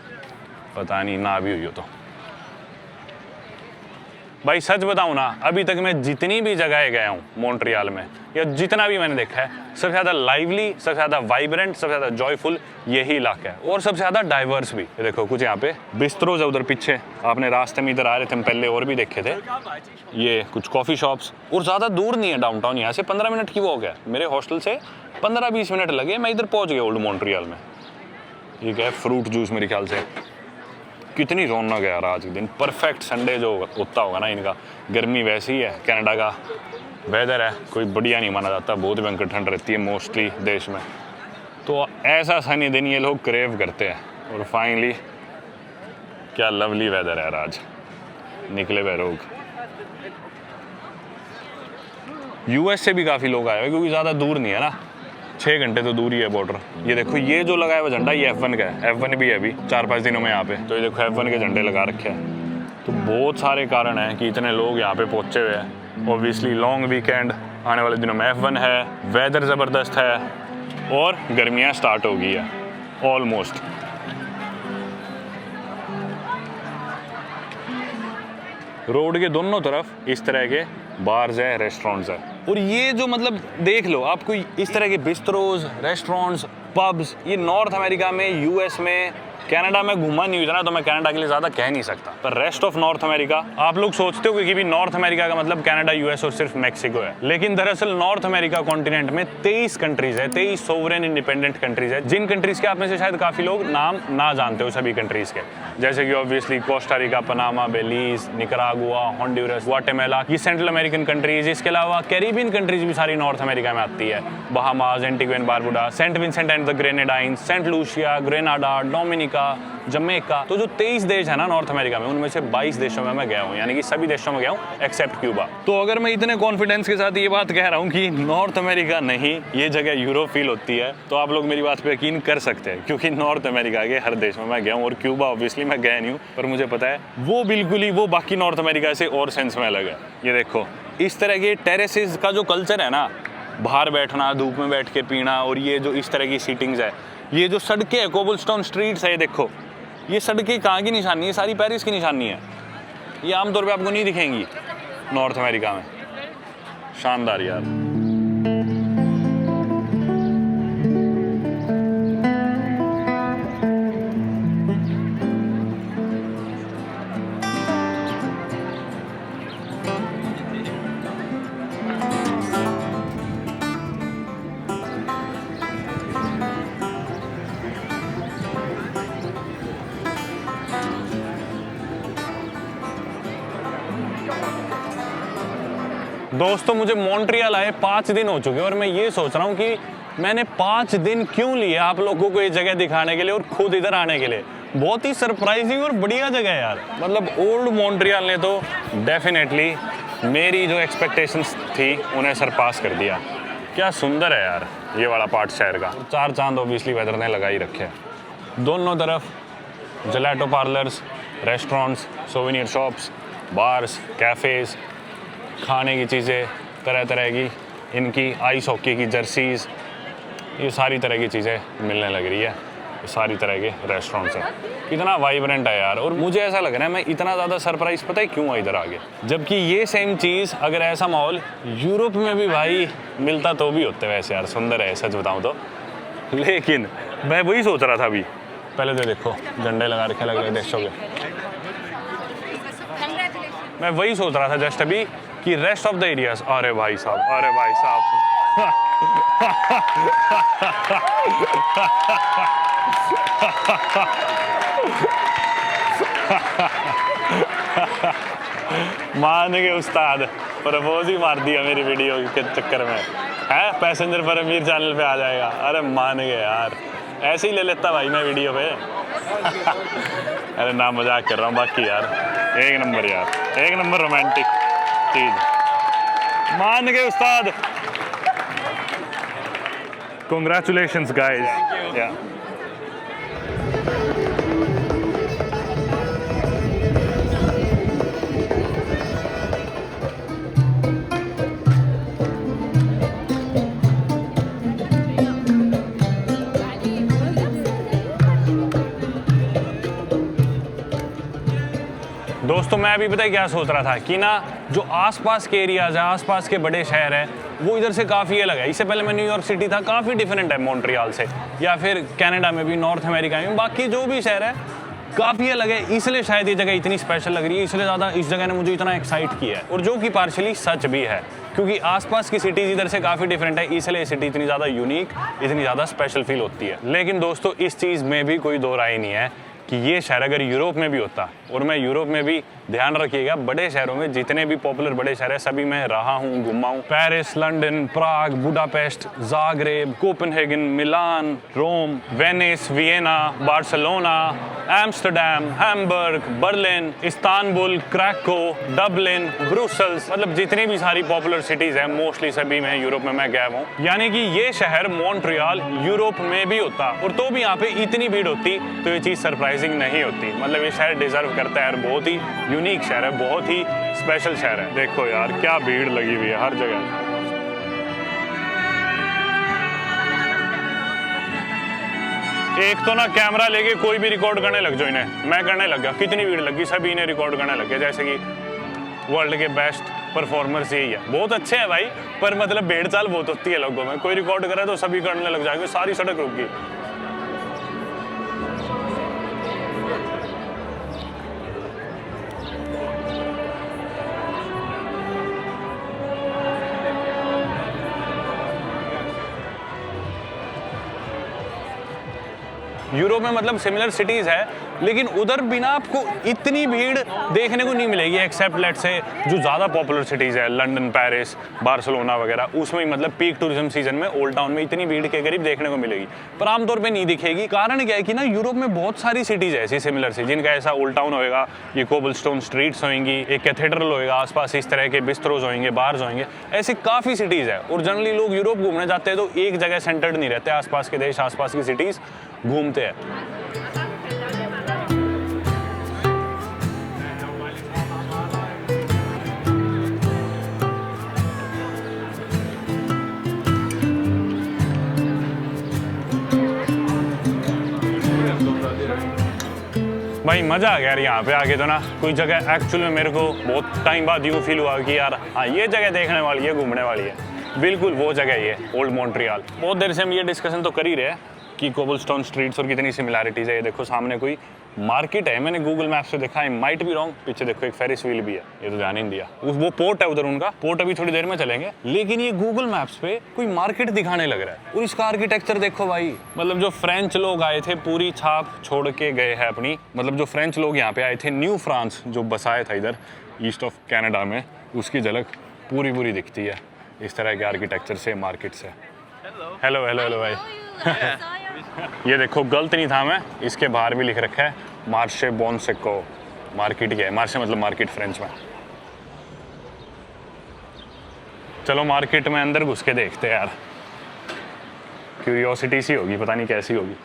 पता नहीं, ना भी हुई हो तो। भाई सच बताऊं ना, अभी तक मैं जितनी भी जगह गया हूँ मॉन्ट्रियल में या जितना भी मैंने देखा है, सबसे ज़्यादा लाइवली, सबसे ज़्यादा वाइब्रेंट, सबसे ज़्यादा जॉयफुल यही इलाका है और सबसे ज़्यादा डाइवर्स भी। ये देखो कुछ यहाँ पे बिस्ट्रोज है उधर पीछे, आपने रास्ते में इधर आ रहे थे हम पहले और भी देखे थे। ये कुछ कॉफ़ी शॉप्स और ज़्यादा दूर नहीं है डाउनटाउन, यहाँ से 15 मिनट की वॉक है। मेरे हॉस्टल से 15-20 मिनट लगे, मैं इधर पहुँच गया ओल्ड मॉन्ट्रियल में। ये क्या है, फ्रूट जूस मेरे ख्याल से। कितनी रौनक है यार आज के दिन, परफेक्ट संडे जो होता होगा ना इनका। गर्मी वैसी ही है, कनाडा का वेदर है कोई बढ़िया नहीं माना जाता, बहुत भयंकर ठंड रहती है मोस्टली देश में। तो ऐसा सनी दिन ये लोग क्रेव करते हैं और फाइनली क्या लवली वेदर है आज, निकले हुए लोग। यूएस से भी काफ़ी लोग आए हुए क्योंकि ज़्यादा दूर नहीं है ना, 6 घंटे तो दूर ही है बॉर्डर। ये देखो ये जो लगाया हुआ झंडा ये F1 का है, F1 भी है अभी 4-5 दिनों में यहाँ पे। तो ये देखो F1 के झंडे लगा रखे हैं। तो बहुत सारे कारण हैं कि इतने लोग यहाँ पे पहुँचे हुए हैं। ऑब्वियसली लॉन्ग वीकेंड आने वाले दिनों में F1 है, वेदर ज़बरदस्त है और गर्मियाँ स्टार्ट हो गई है ऑलमोस्ट। रोड के दोनों तरफ इस तरह के बार्स है, रेस्टोरेंट्स है। और ये जो मतलब देख लो आपको इस तरह के बिस्ट्रोज, रेस्टोरेंट्स, पब्स, ये नॉर्थ अमेरिका में, यूएस में, कनाडा में घूमा नहीं हुआ ना तो मैं कनाडा के लिए ज़्यादा कह नहीं सकता। पर रेस्ट ऑफ नॉर्थ अमेरिका, आप लोग सोचते हो कि भी नॉर्थ अमेरिका का मतलब कनाडा, यूएस और सिर्फ मैक्सिको है, लेकिन दरअसल नॉर्थ अमेरिका कॉन्टिनेंट में 23 कंट्रीज है, 23 सोवरेन इंडिपेंडेंट कंट्रीज है, जिन कंट्रीज के आप में से शायद काफ़ी लोग नाम ना जानते हो सभी कंट्रीज के, जैसे कि obviously Costa Rica, Panama, Belize, Nicaragua, Honduras, Guatemala, ये सेंट्रल अमेरिकन कंट्रीज। इसके अलावा कैरिबियन कंट्रीज भी सारी नॉर्थ अमेरिका में आती है, Bahamas, Antigua and Barbuda, Saint Vincent and the Grenadines, Saint Lucia, Grenada, Dominica, Jamaica. तो जो 23 देश है ना नॉर्थ अमेरिका में, उनमें से 22 देशों में मैं गया हूँ, यानी कि सभी देशों में गया हूँ एक्सेप्ट क्यूबा। तो अगर मैं इतने कॉन्फिडेंस के साथ ये बात कह रहा हूँ कि नॉर्थ अमेरिका नहीं, ये जगह यूरोप फील होती है, तो आप लोग मेरी बात पे यकीन कर सकते हैं, क्योंकि नॉर्थ अमेरिका के हर देश में मैं गया हूँ और क्यूबा ऑब्वियसली मैं गया नहीं हूँ, पर मुझे पता है वो बिल्कुल ही वो बाकी नॉर्थ अमेरिका से और सेंस में अलग है। ये देखो इस तरह के टेरेसेस का जो कल्चर है ना, बाहर बैठना, धूप में बैठ के पीना, और ये जो इस तरह की सीटिंग्स है, ये जो सड़कें है, कोबलस्टोन स्ट्रीट्स है, देखो ये सड़कें कहाँ की निशानी है? सारी पेरिस की निशानी है। ये आमतौर पे आपको नहीं दिखेंगी नॉर्थ अमेरिका में। शानदार यार। दोस्तों मुझे मॉन्ट्रियल आए 5 दिन हो चुके हैं और मैं ये सोच रहा हूँ कि मैंने 5 दिन क्यों लिए आप लोगों को ये जगह दिखाने के लिए और खुद इधर आने के लिए। बहुत ही सरप्राइजिंग और बढ़िया जगह है यार। मतलब ओल्ड मॉन्ट्रियल ने तो डेफिनेटली मेरी जो एक्सपेक्टेशंस थी उन्हें सरपास कर दिया। क्या सुंदर है यार ये वाला पार्ट शहर का। 4 चांद ऑब्वियसली वेदर ने लगा ही रखे हैं। दोनों तरफ gelato parlours, restaurants, souvenir shops, bars, cafes, खाने की चीज़ें तरह तरह की, इनकी आइस हॉकी की जर्सीज़, ये सारी तरह की चीज़ें मिलने लग रही है। ये सारी तरह के रेस्टोरेंट्स हैं। कितना वाइब्रेंट है यार। और मुझे ऐसा लग रहा है मैं इतना ज़्यादा सरप्राइज पता है क्यों इधर आ गया, जबकि ये सेम चीज़ अगर ऐसा माहौल यूरोप में भी भाई मिलता तो भी होते। वैसे यार सुंदर है सच बताऊँ तो, लेकिन मैं वही सोच रहा था अभी। पहले तो देखो झंडे लगा रखे अलग अलग देशों के। मैं वही सोच रहा था जस्ट अभी कि रेस्ट ऑफ द एरियाज, अरे भाई साहब, अरे भाई साहब मान गए उस्ताद, प्रपोज ही मार दिया मेरी वीडियो के चक्कर में है। पैसेंजर पर अमीर चैनल पे आ जाएगा। अरे मान गए यार, ऐसे ही ले लेता भाई मैं वीडियो पे। अरे ना मजाक कर रहा हूँ। बाकी यार एक नंबर यार, एक नंबर रोमांटिक चीज। मान गए उस्ताद। Congratulations guys. Yeah. दोस्तों मैं अभी पता है क्या सोच रहा था कि ना जो आसपास के एरियाज हैं, आसपास के बड़े शहर हैं, वो इधर से काफ़ी अलग है। इससे पहले मैं न्यूयॉर्क सिटी था, काफ़ी डिफरेंट है मॉन्ट्रियल से, या फिर कनाडा में भी, नॉर्थ अमेरिका में, बाकी जो भी शहर है काफ़ी अलग है। इसलिए शायद ये जगह इतनी स्पेशल लग रही है, इसलिए ज़्यादा इस जगह ने मुझे इतना एक्साइट किया है। और जो कि पार्शली सच भी है, क्योंकि आसपास की सिटीज़ इधर से काफ़ी डिफरेंट है, इसलिए सिटी इतनी ज़्यादा यूनिक, इतनी ज़्यादा स्पेशल फील होती है। लेकिन दोस्तों इस चीज़ में भी कोई दो राय नहीं है कि ये शहर अगर यूरोप में भी होता, और मैं यूरोप में भी, ध्यान रखिएगा, बड़े शहरों में जितने भी पॉपुलर बड़े शहर है सभी मैं रहा हूँ, घुमा हूँ। Paris, London, Prague, Budapest, Zagreb, Copenhagen, Milan, Rome, Venice, Vienna, Barcelona, Amsterdam, Hamburg, Berlin, Istanbul, Krakow, Dublin, Brussels, मतलब जितनी भी सारी पॉपुलर सिटीज़ हैं मोस्टली सभी में यूरोप में मैं गया हूँ। यानी कि ये शहर मॉन्ट्रियल यूरोप में भी होता और तो भी यहाँ पे इतनी भीड़ होती तो ये चीज़ सरप्राइजिंग नहीं होती। मतलब ये शहर डिजर्व करता है यार, बहुत ही यूनिक शहर है, बहुत ही स्पेशल शहर है। देखो यार क्या भीड़ लगी हुई है हर जगह। एक तो ना कैमरा लेके कोई भी रिकॉर्ड करने लग जाओ इन्हें, मैं करने लग गया, कितनी भीड़ लगी, सभी इन्हें रिकॉर्ड करने लग गया, जैसे कि वर्ल्ड के बेस्ट परफॉर्मर्स यही है। बहुत अच्छे हैं भाई, पर मतलब भेड़ चाल बहुत होती है लोगों में, कोई रिकॉर्ड करे तो सभी करने लग जाएंगे, सारी सड़क रुक गई। यूरोप में मतलब सिमिलर सिटीज़ है, लेकिन उधर बिना आपको इतनी भीड़ देखने को नहीं मिलेगी, एक्सेप्ट लेट से जो ज़्यादा पॉपुलर सिटीज़ है, लंदन, पेरिस, बार्सिलोना वगैरह, उसमें मतलब पीक टूरिज्म सीजन में ओल्ड टाउन में इतनी भीड़ के करीब देखने को मिलेगी, पर आमतौर पे नहीं दिखेगी। कारण क्या है कि ना यूरोप में बहुत सारी सिटीज़ है ऐसी सिमिलर सी, जिनका ऐसा ओल्ड टाउन होएगा, ये कोबलस्टोन स्ट्रीट्स होंगी, एक कैथेड्रल होएगा, आसपास इस तरह के बिस्ट्रोज होंगे, बार्स होंगे, ऐसी काफ़ी सिटीज़ है। और जनरली लोग यूरोप घूमने जाते हैं तो एक जगह सेंटर्ड नहीं रहते, आसपास के देश, आसपास की सिटीज़ घूमते हैं। भाई मज़ा आ गया यार यहाँ पे आके तो ना। कोई जगह एक्चुअल में मेरे को बहुत टाइम बाद यूँ फील हुआ कि यार हाँ ये जगह देखने वाली है, घूमने वाली है। बिल्कुल वो जगह ये ओल्ड मॉन्ट्रियल। बहुत देर से हम ये डिस्कशन तो कर ही रहे हैं कि कोबलस्टोन स्ट्रीट्स और कितनी सिमिलैरिटीज़ है। ये देखो सामने कोई मार्केट है, मैंने गूगल मैप से देखा है, माइट भी रॉन्ग। पीछे देखो एक फेरिस व्हील भी है, ये तो ध्यान ही नहीं दिया। वो पोर्ट है उधर उनका, पोर्ट अभी थोड़ी देर में चलेंगे। लेकिन ये गूगल मैप्स पे कोई मार्केट दिखाने लग रहा है। और इसका आर्किटेक्चर देखो भाई, मतलब जो फ्रेंच लोग आए थे पूरी छाप छोड़ के गए हैं अपनी। मतलब जो फ्रेंच लोग यहाँ पे आए थे, न्यू फ्रांस जो बसाया था इधर ईस्ट ऑफ कनाडा में, उसकी झलक पूरी पूरी दिखती है इस तरह के आर्किटेक्चर से, मार्केट से। हेलो हेलो हेलो भाई। ये देखो गलत नहीं था मैं, इसके बाहर भी लिख रखा है मार्शे बोनसेको। मार्केट क्या है? मार्शे मतलब मार्केट फ्रेंच में। चलो मार्केट में अंदर घुस के देखते हैं यार, क्यूरियोसिटी सी होगी, पता नहीं कैसी होगी।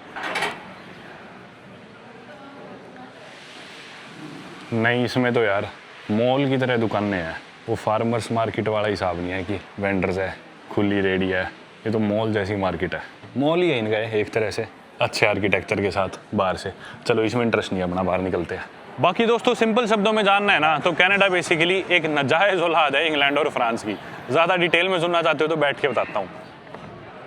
नहीं इसमें तो यार मॉल की तरह दुकानें हैं। वो फार्मर्स मार्केट वाला हिसाब नहीं है कि वेंडर्स है, खुली रेडी है। ये तो मॉल जैसी मार्केट है, मॉल ही है इनका एक तरह से, अच्छे आर्किटेक्चर के साथ बाहर से। चलो इसमें इंटरेस्ट नहीं है अपना, बाहर निकलते हैं। बाकी दोस्तों सिंपल शब्दों में जानना है ना तो कनाडा बेसिकली एक नाजायज़ औलाद है इंग्लैंड और फ्रांस की। ज़्यादा डिटेल में सुनना चाहते हो तो बैठ के बताता हूँ।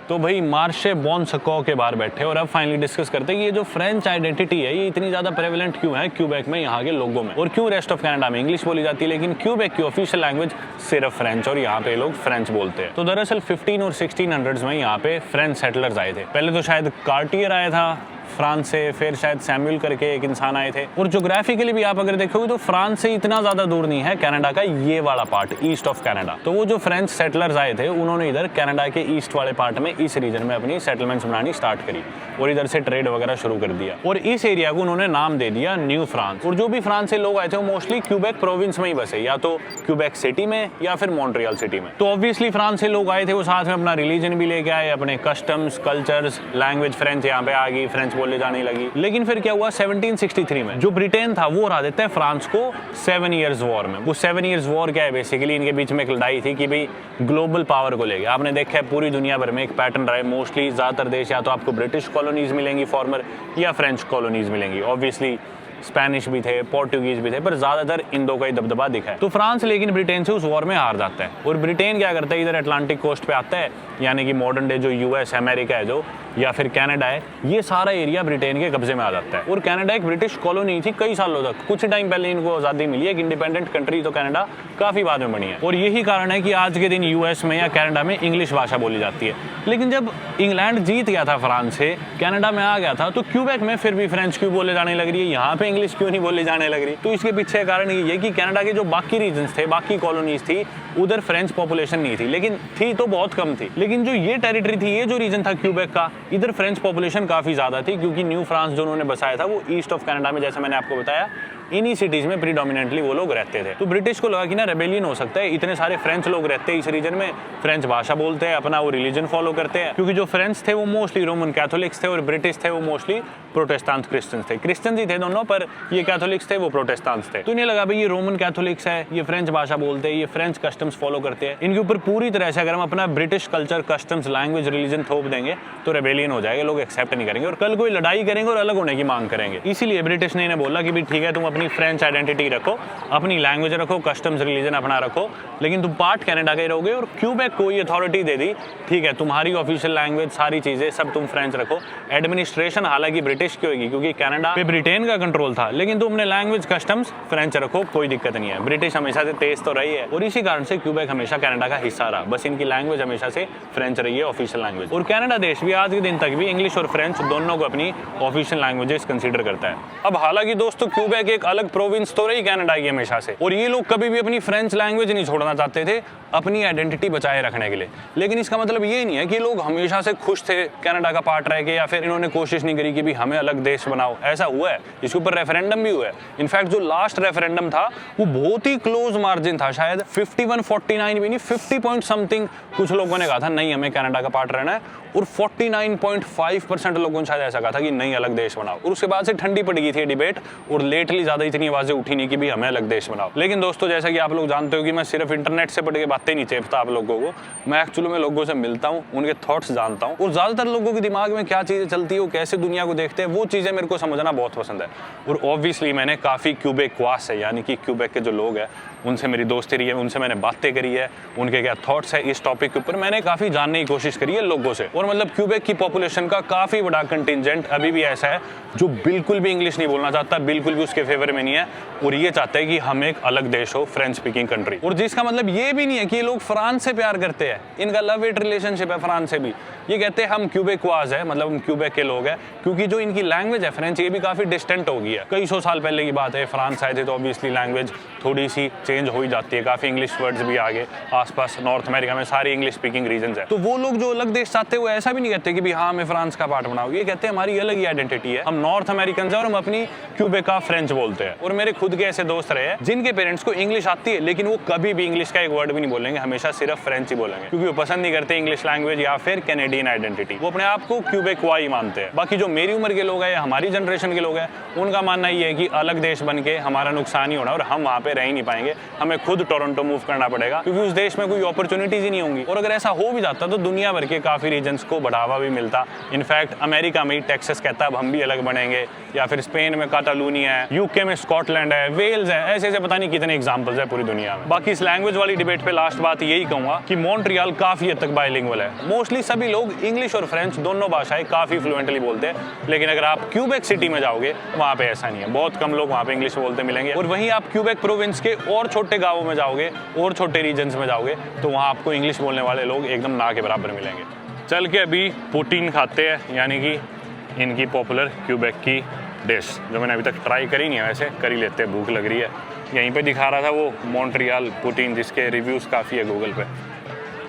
तो भाई मार्शे बोनसेको के बाहर बैठे और अब फाइनली डिस्कस करते हैं कि ये जो फ्रेंच आइडेंटिटी है ये इतनी ज़्यादा प्रेवलेंट क्यों है क्यूबेक में, यहाँ के लोगों में, और क्यों रेस्ट ऑफ कनाडा में इंग्लिश बोली जाती है लेकिन क्यूबेक की ऑफिशियल लैंग्वेज सिर्फ फ्रेंच, और यहाँ पे लोग फ्रेंच बोलते हैं। तो दरअसल 15 और 1600s में यहाँ पे फ्रेंच सेटलर्स आए थे। पहले तो शायद कार्टियर आया था फ्रांस से, फिर शायद सैमुअल करके एक इंसान आए थे। और ज्योग्राफिकली भी आप अगर देखोगे तो फ्रांस से इतना ज्यादा दूर नहीं है कनाडा का ये वाला पार्ट, ईस्ट ऑफ कनाडा। तो वो जो फ्रेंच सेटलर्स आए थे उन्होंने इधर कनाडा के ईस्ट वाले पार्ट में इस रीजन में अपनी सेटलमेंट्स बनानी स्टार्ट करी और इधर से ट्रेड वगैरह शुरू कर दिया। और इस एरिया को उन्होंने नाम दे दिया न्यू फ्रांस। और जो भी फ्रांस से लोग आए थे वो मोस्टली क्यूबेक प्रोविंस में ही बसे, या तो क्यूबेक सिटी में या फिर मॉन्ट्रियल सिटी में। तो ऑब्वियसली फ्रांस से लोग आए थे, वो साथ में अपना रिलीजन भी लेके आए, अपने कस्टम्स, कल्चर्स, लैंग्वेज फ्रेंच यहाँ पे आ गई, फ्रेंच बोले जाने लगी। लेकिन फिर क्या हुआ 1763 में जो ब्रिटेन था वो हरा देता है फ्रांस को 7 ईयर्स वॉर में। वो 7 ईयर्स वॉर क्या है, बेसिकली इनके बीच में एक लड़ाई थी कि भाई ग्लोबल पावर को लेके। आपने देखा है पूरी दुनिया भर में एक पैटर्न रहा है, मोस्टली ज्यादातर देश या तो आपको ब्रिटिश कॉलोनीज मिलेंगी फॉर्मर, या फ्रेंच कॉलोनीज मिलेंगी। ऑब्वियसली स्पेनिश भी थे, पोर्टुगीज भी थे, पर ज्यादातर इन दो का ही दबदबा दिखा है। तो फ्रांस लेकिन ब्रिटेन से उस वॉर में हार जाता है। और ब्रिटेन क्या करता है, इधर अटलांटिक कोस्ट पे आता है, यानी कि मॉडर्न डे जो यूएस अमेरिका है जो, या फिर कनाडा है, ये सारा एरिया ब्रिटेन के कब्जे में आ जाता है। और कनाडा एक ब्रिटिश कॉलोनी थी कई सालों तक, कुछ टाइम पहले इनको आज़ादी मिली है, एक इंडिपेंडेंट कंट्री तो कनाडा काफ़ी बाद में बनी है। और यही कारण है कि आज के दिन यूएस में या कनाडा में इंग्लिश भाषा बोली जाती है। लेकिन जब इंग्लैंड जीत गया था फ्रांस से, कनाडा में आ गया था, तो क्यूबेक में फिर भी फ्रेंच क्यों बोले जाने लग रही है, यहाँ पे इंग्लिश क्यों नहीं बोली जाने लग रही? तो इसके पीछे कारण ये है कि कनाडा के जो बाकी रीजन्स थे, बाकी कॉलोनीज थी, उधर फ्रेंच पॉपुलेशन नहीं थी, लेकिन थी तो बहुत कम थी। लेकिन जो ये टेरिटरी थी, ये जो रीजन था क्यूबेक का, इधर फ्रेंच पॉपुलेशन काफी ज्यादा थी, क्योंकि न्यू फ्रांस जो उन्होंने बसाया था वो ईस्ट ऑफ कनाडा में, जैसे मैंने आपको बताया, इन्हीं सिटीज में प्रीडोमिनेंटली वो लोग रहते थे। तो ब्रिटिश को लगा कि ना रेबेलियन हो सकता है, इतने सारे फ्रेंच लोग रहते हैं इस रीजन में, फ्रेंच भाषा बोलते हैं, अपना वो रिलीजन फॉलो करते हैं, क्योंकि जो फ्रेंच थे वो मोस्टली रोमन कैथोलिक्स थे और ब्रिटिश थे वो मोस्टली प्रोटेस्टेंट क्रिश्चियंस थे। क्रिश्चियंस ही थे दोनों, पर ये कैथोलिक्स थे, वो प्रोटेस्टेंट्स थे। तो इन्हें लगा भाई ये रोमन कैथोलिक्स है, ये फ्रेंच भाषा बोलते हैं, ये फ्रेंच कस्टम्स फॉलो करते हैं, इनके ऊपर पूरी तरह से अगर हम अपना British culture, customs, language, religion थोप देंगे तो रेबेलियन हो जाएगा, लोग एक्सेप्ट नहीं करेंगे और कल कोई लड़ाई करेंगे और अलग होने की मांग करेंगे। इसीलिए ब्रिटिश ने इन्हें बोला कि भाई ठीक है, तुम अपनी फ्रेंच आइडेंटिटी रखो, अपनी लैंग्वेज रखो, कस्टम्स, रिलीजन अपना रखो, लेकिन तुम पार्ट कनाडा के रहोगे। और क्यूबेक को ये अथॉरिटी दे दी, ठीक है तुम्हारी ऑफिशियल लैंग्वेज, सारी चीजें सब तुम फ्रेंच रखो, एडमिनिस्ट्रेशन हालांकि ब्रिटिश की होगी क्योंकि कनाडा पे ब्रिटेन का कंट्रोल था, लेकिन तुम अपने लैंग्वेज, कस्टम्स फ्रेंच रखो, कोई दिक्कत नहीं है। ब्रिटिश हमेशा से तेज तो रही है और इसी कारण से क्यूबेक हमेशा कनाडा का हिस्सा रहा, बस इनकी लैंग्वेज हमेशा से फ्रेंच रही है ऑफिशियल लैंग्वेज। और कनाडा देश भी आज के दिन तक भी इंग्लिश और फ्रेंच दोनों को अपनी ऑफिशियल लैंग्वेजेस कंसीडर करता है। अब हालांकि दोस्तों क्यूबेक एक अलग प्रोविंस तो रही कनाडा की हमेशा से, और ये लोग कभी भी अपनी फ्रेंच लैंग्वेज नहीं छोड़ना चाहते थे अपनी आइडेंटिटी बचाए रखने के लिए। लेकिन इसका मतलब ये नहीं है कि लोग हमेशा से खुश थे कनाडा का पार्ट रह के, या फिर इन्होंने कोशिश नहीं करी कि भी हमें अलग देश बनाओ। ऐसा हुआ है, इसके ऊपर रेफरेंडम भी हुआ है। इनफैक्ट जो लास्ट रेफरेंडम था वो बहुत ही क्लोज मार्जिन था, शायद 51-49 भी नहीं, 50 पॉइंट समथिंग कुछ लोगों ने कहा था नहीं हमें कनाडा का पार्ट रहना है, और 49.5% लोगों ने शायद ऐसा कहा था कि नहीं अलग देश बनाओ। और उसके बाद से ठंडी पड़ गई थी डिबेट, और लेटली ज़्यादा इतनी आवाज़ें उठी नहीं कि भी हमें अलग देश बनाओ। लेकिन दोस्तों जैसा कि आप लोग जानते हो कि मैं सिर्फ इंटरनेट से पढ़ के बातें नहीं चेपता आप लोगों को, मैं एक्चुअली में लोगों से मिलता हूँ, उनके थॉट्स जानता हूँ और ज़्यादातर लोगों के दिमाग में क्या चीज़ें चलती है, वो कैसे दुनिया को देखते हैं, वो चीज़ें मेरे को समझना बहुत पसंद है। और ऑब्वियसली मैंने काफ़ी क्यूबेक्वास है यानी कि क्यूबेक के जो लोग हैं उनसे मेरी दोस्ती रही है, उनसे मैंने बातें करी है, उनके क्या थॉट्स है इस टॉपिक के ऊपर मैंने काफ़ी जानने की कोशिश करी है लोगों से। और मतलब क्यूबेक की पॉपुलेशन का काफ़ी बड़ा कंटिजेंट अभी भी ऐसा है जो बिल्कुल भी इंग्लिश नहीं बोलना चाहता, बिल्कुल भी उसके फेवर में नहीं है और ये चाहता है कि हम एक अलग देश हो, फ्रेंच स्पीकिंग कंट्री। और जिसका मतलब ये भी नहीं है कि ये लोग फ्रांस से प्यार करते हैं, इनका लव हेट रिलेशनशिप है फ्रांस से भी। ये कहते हैं हम क्यूबेक्वास है, मतलब हम क्यूबेक के लोग हैं, क्योंकि जो इनकी लैंग्वेज है फ्रेंच ये भी काफ़ी डिस्टेंट हो गई है। कई सौ साल पहले की बात है, फ्रांस आए थे तो ऑब्वियसली लैंग्वेज थोड़ी सी चेंज हो ही जाती है, काफ़ी इंग्लिश वर्ड्स भी आ गए। आसपास नॉर्थ अमेरिका में सारी इंग्लिश स्पीकिंग रीजन है, तो वो लोग जो अलग देश चाहते हैं वो ऐसा भी नहीं कहते कि भी हाँ हमें फ्रांस का पार्ट बनाओ, ये कहते हैं हमारी अलग ही आइडेंटिटी है, हम नॉर्थ अमेरिकन है और हम अपनी क्यूबेक का फ्रेंच बोलते हैं। और मेरे खुद के ऐसे दोस्त रहे हैं जिनके पेरेंट्स को इंग्लिश आती है लेकिन वो कभी भी इंग्लिश का एक वर्ड भी नहीं बोलेंगे, हमेशा सिर्फ फ्रेंच ही बोलेंगे, क्योंकि वो पसंद नहीं करते इंग्लिश लैंग्वेज या फिर कैनेडियन आइडेंटिटी, वो अपने आप को क्यूबेक्वा ही मानते हैं। बाकी जो मेरी उम्र के लोग हैं या हमारी जनरेशन के लोग हैं उनका मानना ये है कि अलग देश बन के हमारा नुकसान ही होना और हम वहाँ पे रह ही नहीं पाएंगे, हमें खुद टोरंटो मूव करना पड़ेगा क्योंकि उस देश में कोई अपॉर्चुनिटीज ही नहीं होंगी। और अगर ऐसा हो भी जाता तो दुनिया भर के काफ़ी रीजन्स को बढ़ावा भी मिलता। इनफैक्ट अमेरिका में ही टेक्सास कहता है अब हम भी अलग बनेंगे, या फिर स्पेन में काटालूनिया है, यूके में स्कॉटलैंड है, वेल्स है, ऐसे ऐसे पता नहीं कितने एग्जांपल्स है पूरी दुनिया में। बाकी इस लैंग्वेज वाली डिबेट पे लास्ट बात यही कहूँगा कि मॉन्ट्रियल काफ़ी हद तक बाइलिंगुअल है, मोस्टली सभी लोग इंग्लिश और फ्रेंच दोनों भाषाएं काफ़ी फ्लुएंटली बोलते हैं। लेकिन अगर आप क्यूबेक सिटी में जाओगे वहाँ पे ऐसा नहीं है, बहुत कम लोग वहाँ पे इंग्लिश बोलते मिलेंगे। और वहीं आप क्यूबेक प्रोविंस के और छोटे गाँवों में जाओगे और छोटे रीजन्स में जाओगे तो वहाँ आपको इंग्लिश बोलने वाले लोग एकदम ना के बराबर मिलेंगे। चल के अभी पोटीन खाते हैं, यानी कि इनकी पॉपुलर क्यूबेक की डिश जो मैंने अभी तक ट्राई करी नहीं है, वैसे कर ही लेते हैं, भूख लग रही है। यहीं पे दिखा रहा था वो मॉन्ट्रियल पोटीन जिसके रिव्यूज़ काफ़ी है गूगल पे,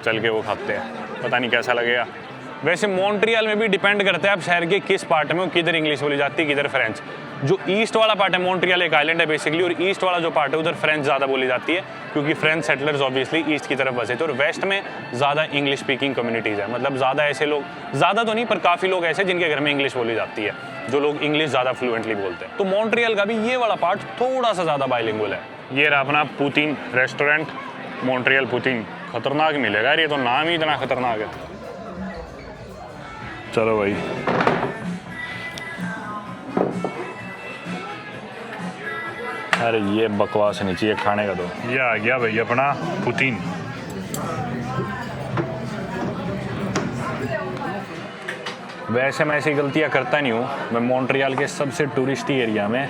चल के वो खाते हैं, पता नहीं कैसा लगेगा। वैसे मॉन्ट्रियल में भी डिपेंड करता है आप शहर के किस पार्ट में हो, किधर इंग्लिश बोली जाती है किधर फ्रेंच। जो ईस्ट वाला पार्ट है, मॉन्ट्रियल एक आइलैंड है बेसिकली, और ईस्ट वाला जो पार्ट है उधर फ्रेंच ज़्यादा बोली जाती है क्योंकि फ्रेंच सेटलर्स ऑब्वियसली ईस्ट की तरफ बसे थे। और वेस्ट में ज़्यादा इंग्लिश स्पीकिंग कम्युनिटीज़ है, मतलब ज़्यादा ऐसे लोग, ज़्यादा तो नहीं पर काफ़ी लोग ऐसे जिनके घर में इंग्लिश बोली जाती है, जो लोग इंग्लिश ज़्यादा फ्लुएंटली बोलते हैं। तो मॉन्ट्रियल का भी ये वाला पार्ट थोड़ा सा ज़्यादा बाइलिंगुअल है। ये रहा अपना पुतीन रेस्टोरेंट, मॉन्ट्रियल पुतीन। खतरनाक मिलेगा यार, ये तो नाम ही इतना खतरनाक है। चलो भाई, अरे ये बकवास नहीं चाहिए खाने का। तो ये आ गया भाई अपना पुतीन। वैसे मैं ऐसी गलतियाँ करता नहीं हूँ, मैं मॉन्ट्रियल के सबसे टूरिस्टी एरिया में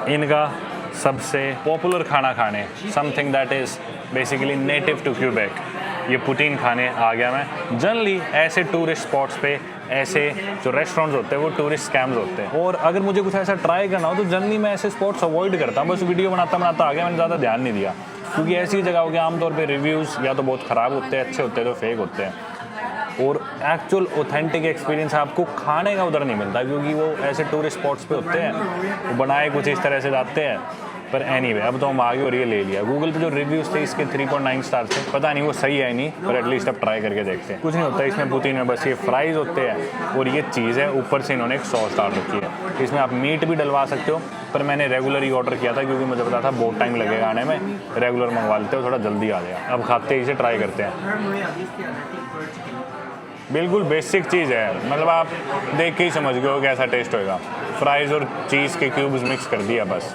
इनका सबसे पॉपुलर खाना खाने, something that is basically native to Quebec, ये पुटीन खाने आ गया मैं। जनरली ऐसे टूरिस्ट स्पॉट्स पे ऐसे जो रेस्टोरेंट्स होते हैं वो टूरिस्ट स्कैम्स होते हैं, और अगर मुझे कुछ ऐसा ट्राई करना हो तो जनरली मैं ऐसे स्पॉट्स अवॉइड करता हूँ। बस वीडियो बनाता बनाता आ गया, मैंने ज़्यादा ध्यान नहीं दिया, क्योंकि ऐसी जगहों के आमतौर पे रिव्यूज़ या तो बहुत ख़राब होते हैं, अच्छे होते हैं तो फेक होते हैं, और एक्चुअल ऑथेंटिक एक्सपीरियंस आपको खाने का उधर नहीं मिलता, क्योंकि वो ऐसे टूरिस्ट स्पॉट्स पे होते हैं, वो बनाए कुछ इस तरह से जाते हैं। पर एनीवे अब तो हम आगे और ये ले लिया। गूगल पे जो रिव्यूज़ थे इसके 3.9 स्टार थे, पता नहीं वो सही है नहीं, पर एटलीस्ट अब ट्राई करके देखते हैं। कुछ नहीं होता इसमें पुतीन में, बस ये फ्राइज़ होते हैं और ये चीज़ है, ऊपर से इन्होंने एक सॉस डाल रखी है। इसमें आप मीट भी डलवा सकते हो, पर मैंने रेगुलर ही ऑर्डर किया था क्योंकि मुझे पता था बहुत टाइम लगेगा आने में, रेगुलर मंगवा लेते हो थोड़ा जल्दी आ जाएगा। अब खाते ही इसे ट्राई करते हैं। बिल्कुल बेसिक चीज़ है, मतलब आप देख के ही समझ गए हो कैसा टेस्ट होएगा। फ्राइज़ और चीज़ के क्यूब्स मिक्स कर दिया बस।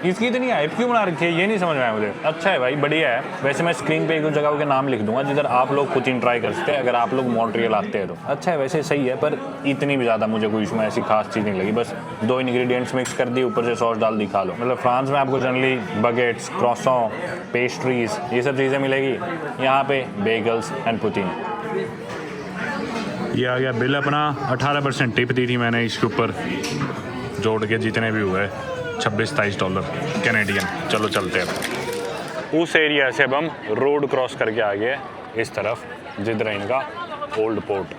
इसकी इतनी हाइप क्यों बना रखी है ये नहीं समझ में आया मुझे। अच्छा है भाई, बढ़िया है। वैसे मैं स्क्रीन पे एक दो जगहों के नाम लिख दूंगा जिधर आप लोग पुतीन ट्राई कर सकते हैं अगर आप लोग मॉन्ट्रियल आते हैं तो। अच्छा है, वैसे सही है, पर इतनी भी ज़्यादा मुझे कोई इसमें ऐसी खास चीज़ नहीं लगी। बस 2 इंग्रेडिएंट्स मिक्स कर दिए, ऊपर से सॉस डाल दी, खा लो। मतलब फ्रांस में आपको जनरली बगेट्स, क्रॉसॉन, पेस्ट्रीज ये सब चीज़ें मिलेगी, यहाँ पे बेगल्स एंड पुतीन। ये आ गया बिल अपना। 18% टिप दी थी मैंने इसके ऊपर, जोड़ के जितने भी हुए $26-27 कैनेडियन। चलो चलते हैं। उस एरिया से अब हम रोड क्रॉस करके आ गए इस तरफ जिधर है इनका ओल्ड पोर्ट।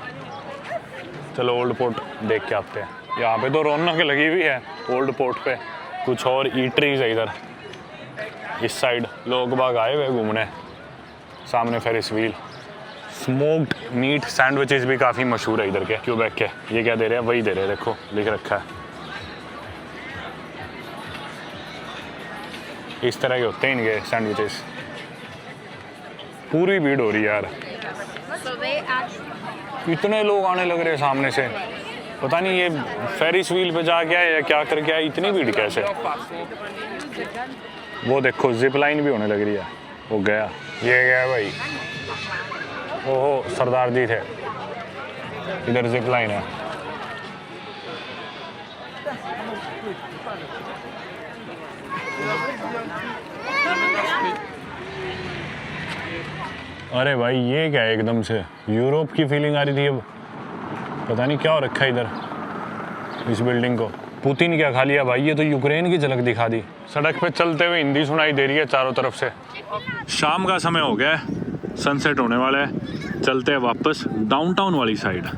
चलो ओल्ड पोर्ट देख के आते हैं। यहाँ पे तो रौनक लगी हुई है ओल्ड पोर्ट पे। कुछ और ईटरीज है इधर, इस साइड लोग बाग आए हुए घूमने। सामने Ferris wheel. Smoked meat sandwiches भी काफ़ी मशहूर है इधर के क्यूबेक के। ये क्या दे रहे हैं, वही दे रहे हैं, देखो लिख रखा है। इस तरह के होते हैं इनके सैंडविचेस। पूरी भीड़ हो रही है यार, इतने लोग आने लग रहे हैं सामने से, पता नहीं ये फेरिस व्हील पे जा गया है या क्या कर गया है, इतनी भीड़ कैसे। वो देखो जिप लाइन भी होने लग रही है, वो गया, ये गया भाई, ओहो सरदार जी थे, इधर जिप लाइन है। अरे भाई ये क्या है, एकदम से यूरोप की फीलिंग आ रही थी। अब पता नहीं क्या हो रखा है इधर इस बिल्डिंग को। पुतिन क्या खा लिया भाई, ये तो यूक्रेन की झलक दिखा दी। सड़क पे चलते हुए हिंदी सुनाई दे रही है चारों तरफ से। शाम का समय हो गया है, सनसेट होने वाला है, चलते हैं वापस डाउनटाउन वाली साइड।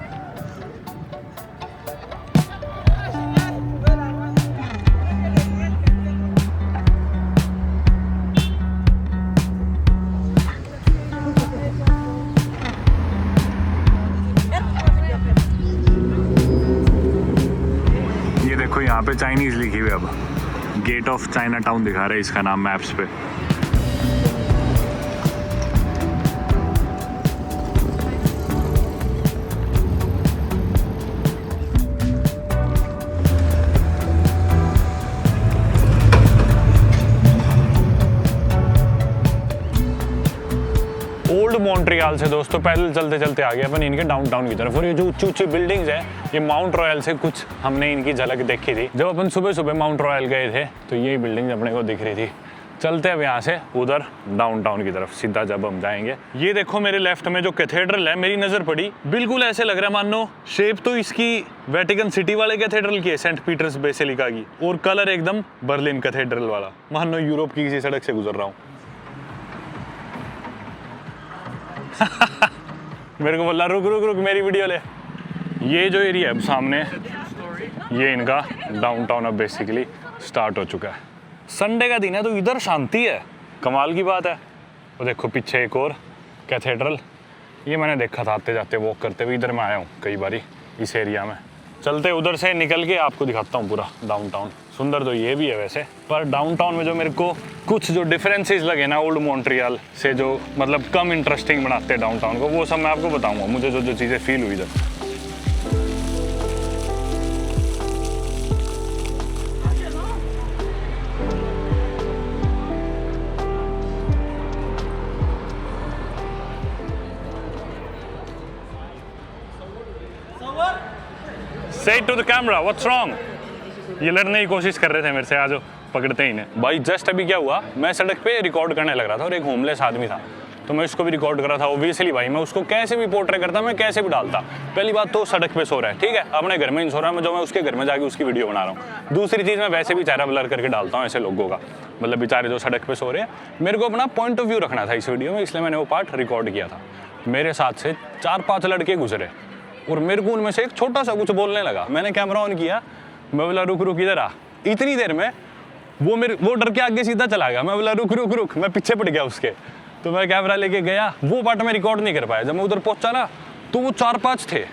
देखो यहाँ पे चाइनीज लिखी हुई है, अब गेट ऑफ चाइना टाउन दिखा रहा है इसका नाम मैप्स पे। ओल्ड मॉन्ट्रियल से दोस्तों पैदल चलते चलते आ गए अपन इनके डाउनटाउन की तरफ। और ये जो ऊंची ऊंची बिल्डिंग्स है, ये माउंट रॉयल से कुछ हमने इनकी झलक देखी थी जब अपन सुबह सुबह माउंट रॉयल गए थे, तो यही बिल्डिंग अपने को दिख रही थी। चलते अब यहाँ से उधर डाउनटाउन की तरफ सीधा जब हम जाएंगे। ये देखो मेरे लेफ्ट में जो कैथेड्रल है, मेरी नजर पड़ी, बिल्कुल ऐसे लग रहा है मानो शेप तो इसकी वेटिकन सिटी वाले कैथेड्रल की है, सेंट पीटर्स बेसिलिका की, और कलर एकदम बर्लिन कैथेड्रल वाला, मानो यूरोप की किसी सड़क से गुजर रहा हूँ। मेरे को बोला रुक रुक रुक मेरी वीडियो ले। ये जो एरिया है सामने, ये इनका डाउनटाउन अब बेसिकली स्टार्ट हो चुका है। संडे का दिन है तो इधर शांति है, कमाल की बात है। वो देखो पीछे एक और कैथेड्रल, ये मैंने देखा था आते जाते वॉक करते हुए, इधर मैं आया हूँ कई बारी इस एरिया में। चलते उधर से निकल के आपको दिखाता हूँ पूरा डाउनटाउन। सुंदर तो ये भी है वैसे, पर डाउनटाउन में जो मेरे को कुछ जो डिफरेंसेस लगे ना ओल्ड मॉन्ट्रियल से, जो मतलब कम इंटरेस्टिंग बनाते हैं डाउनटाउन को, वो सब मैं आपको बताऊंगा। मुझे जो जो चीज़ें फील हुई इधर। Say to the camera, what's wrong? ये लड़ने की कोशिश कर रहे थे मेरे से, आज पकड़ते ही नहीं भाई। जस्ट अभी क्या हुआ, मैं सड़क पे रिकॉर्ड करने लग रहा था और एक होमलेस आदमी था, तो मैं उसको भी रिकॉर्ड कर रहा था। ऑब्वियसली भाई मैं उसको कैसे भी पोर्ट्रे करता, मैं कैसे भी डालता। पहली बात तो सड़क पे सो रहा है, ठीक है, अपने घर में नहीं सो रहा, मैं जो मैं उसके घर में जाके उसकी वीडियो बना रहा हूँ। दूसरी चीज़, मैं वैसे भी चेहरा ब्लर करके डालता हूँ ऐसे लोगों का, मतलब बेचारे जो सड़क पे सो रहे हैं। मेरे को अपना पॉइंट ऑफ व्यू रखना था इस वीडियो में, इसलिए मैंने वो पार्ट रिकॉर्ड किया था। मेरे साथ से 4-5 लड़के गुजरे और मेरे को उनमें से एक छोटा सा कुछ बोलने लगा। मैंने कैमरा ऑन किया, मैं बोला रुक रुक इधर आ। इतनी देर में वो डर के आगे सीधा चला गया। मैं बोला रुक रुक रुक, मैं पीछे पड़ गया उसके, तो मैं कैमरा लेके गया। वो पार्ट मैं रिकॉर्ड नहीं कर पाया। जब मैं उधर पहुंचा ना, तो वो 4-5 थे।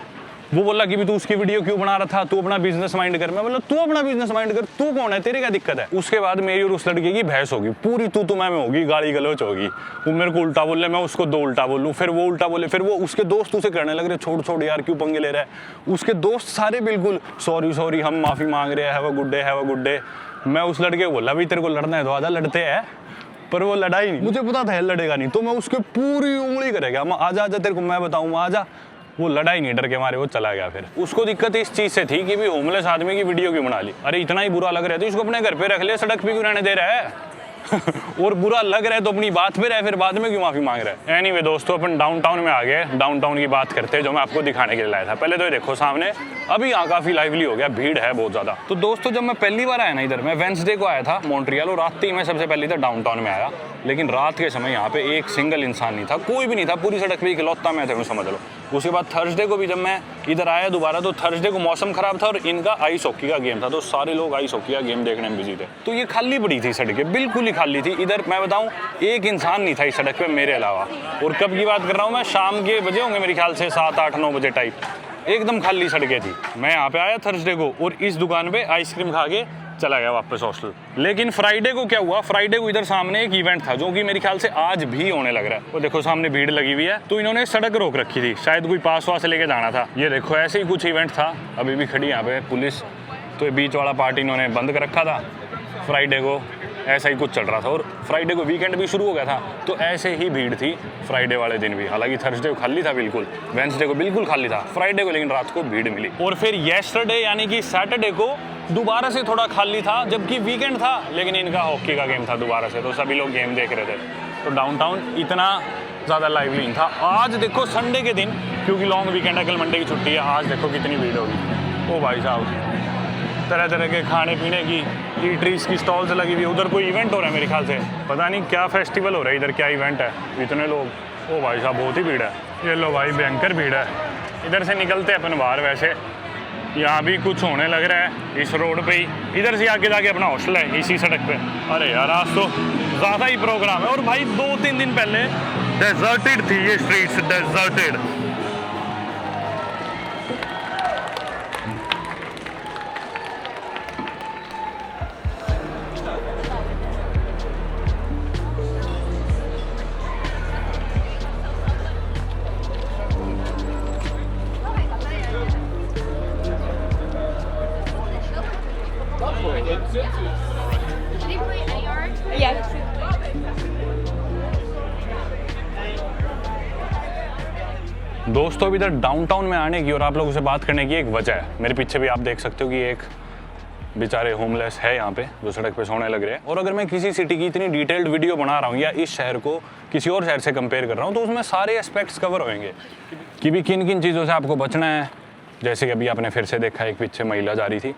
वो बोला कि भी तू उसकी वीडियो क्यों बना रहा था, तू अपना बिजनेस माइंड कर। मैं बोला तू अपना बिजनेस माइंड कर, तू कौन है, तेरे क्या दिक्कत है। उसके बाद मेरी और उस लड़के की बहस होगी, पूरी तू मैं होगी, गाली गलौच होगी। वो मेरे को उल्टा बोले, मैं उसको 2 उल्टा बोलूँ, फिर वो उल्टा बोले, फिर वो उसके दोस्त उसे करने लग रहे छोड़ छोड़ यार क्यों पंगे ले रहा है। उसके दोस्त सारे बिल्कुल सॉरी सॉरी, हम माफ़ी मांग रहे हैं, हैव अ गुड डे। मैं उस लड़के को बोला भी तेरे को लड़ना है तो आजा, लड़ते हैं। पर वो लड़ाई नहीं, मुझे पता था लड़ेगा नहीं, तो मैं उसके पूरी उंगली करेगा, आजा आजा तेरे को मैं बताऊँ, आजा। वो लड़ाई नहीं, डर के मारे वो चला गया। फिर उसको दिक्कत इस चीज़ से थी कि भी होमलेस आदमी की वीडियो क्यों बना ली। अरे इतना ही बुरा लग रहा है तो इसको अपने घर पे रख ले, सड़क पे क्यों रहने दे रहा है। और बुरा लग रहा है तो अपनी बात पे रहे, फिर बाद में क्यों माफी मांग रहा है। एनीवे दोस्तों, अपन डाउनटाउन में आ गए। डाउनटाउन की बात करते हैं जो मैं आपको दिखाने के लिए लाया था। पहले तो ये देखो सामने, अभी यहाँ काफी लाइवली हो गया, भीड़ है बहुत ज्यादा। तो दोस्तों जब मैं पहली बार आया ना इधर, मैं वेंसडे को आया था मॉन्ट्रियल, और रात ही मैं सबसे पहले इधर डाउनटाउन में आया। लेकिन रात के समय यहाँ पे एक सिंगल इंसान नहीं था, कोई भी नहीं था, पूरी सड़क पे इकलौता मैं था, समझ लो। उसके बाद थर्सडे को भी जब मैं इधर आया दोबारा, तो थर्सडे को मौसम खराब था और इनका आइस हॉकी का गेम था, तो सारे लोग आइस हॉकी का गेम देखने में बिजी थे। तो ये खाली पड़ी थी सड़कें, बिल्कुल ही खाली थी। इधर मैं बताऊं एक इंसान नहीं था इस सड़क पे मेरे अलावा। और कब की बात कर रहा हूँ मैं, शाम के बजे होंगे मेरे ख्याल से 7-8-9 बजे टाइप, एकदम खाली सड़कें थी। मैं यहाँ पे आया थर्सडे को और इस दुकान पे आइसक्रीम खा के चला गया वापस हॉस्टल। लेकिन फ्राइडे को क्या हुआ, फ्राइडे को इधर सामने एक इवेंट था जो कि मेरे ख्याल से आज भी होने लग रहा है। वो देखो सामने भीड़ लगी हुई है, तो इन्होंने सड़क रोक रखी थी, शायद कोई पास वास लेके जाना था। ये देखो ऐसे ही कुछ इवेंट था, अभी भी खड़ी यहाँ पे पुलिस। तो ये बीच वाला पार्ट इन्होंने बंद कर रखा था। फ्राइडे को ऐसा ही कुछ चल रहा था और फ्राइडे को वीकेंड भी शुरू हो गया था, तो ऐसे ही भीड़ थी फ्राइडे वाले दिन भी। हालांकि थर्सडे को खाली था बिल्कुल, वेंसडे को बिल्कुल खाली था, फ्राइडे को लेकिन रात को भीड़ मिली। और फिर येस्टरडे यानी कि सैटरडे को दोबारा से थोड़ा खाली था, जबकि वीकेंड था, लेकिन इनका हॉकी का गेम था दोबारा से, तो सभी लोग गेम देख रहे थे। तो डाउनटाउन इतना ज़्यादा लाइवली था। आज देखो संडे के दिन, क्योंकि लॉन्ग वीकेंड है, कल मंडे की छुट्टी है, आज देखो कितनी भीड़ होगी। ओ भाई साहब, तरह तरह के खाने पीने की ईटरीज की स्टॉल्स लगी हुई है। उधर कोई इवेंट हो रहा है मेरे ख्याल से, पता नहीं क्या फेस्टिवल हो रहा है इधर, क्या इवेंट है, इतने लोग। ओ भाई साहब बहुत ही भीड़ है। ये लो भाई भयंकर भीड़ है। इधर से निकलते हैं अपन बाहर, वैसे यहाँ भी कुछ होने लग रहा है इस रोड पे ही। इधर से आगे जाके अपना हॉस्टल है इसी सड़क पे। अरे यार आज तो ज़्यादा ही प्रोग्राम है। और भाई 2-3 दिन पहले डेजर्टेड थी ये स्ट्रीट्स, डेजर्टेड। दोस्तों अब इधर डाउनटाउन में आने की और आप लोगों से बात करने की एक वजह है। मेरे पीछे भी आप देख सकते हो कि एक बेचारे होमलेस है यहाँ पे जो सड़क पे सोने लग रहे हैं। और अगर मैं किसी सिटी की इतनी डिटेल्ड वीडियो बना रहा हूँ या इस शहर को किसी और शहर से कंपेयर कर रहा हूँ, तो उसमें सारे एस्पेक्ट्स कवर होंगे कि भी किन किन चीज़ों से आपको बचना है। जैसे कि अभी आपने फिर से देखा एक पीछे महिला जा रही थी,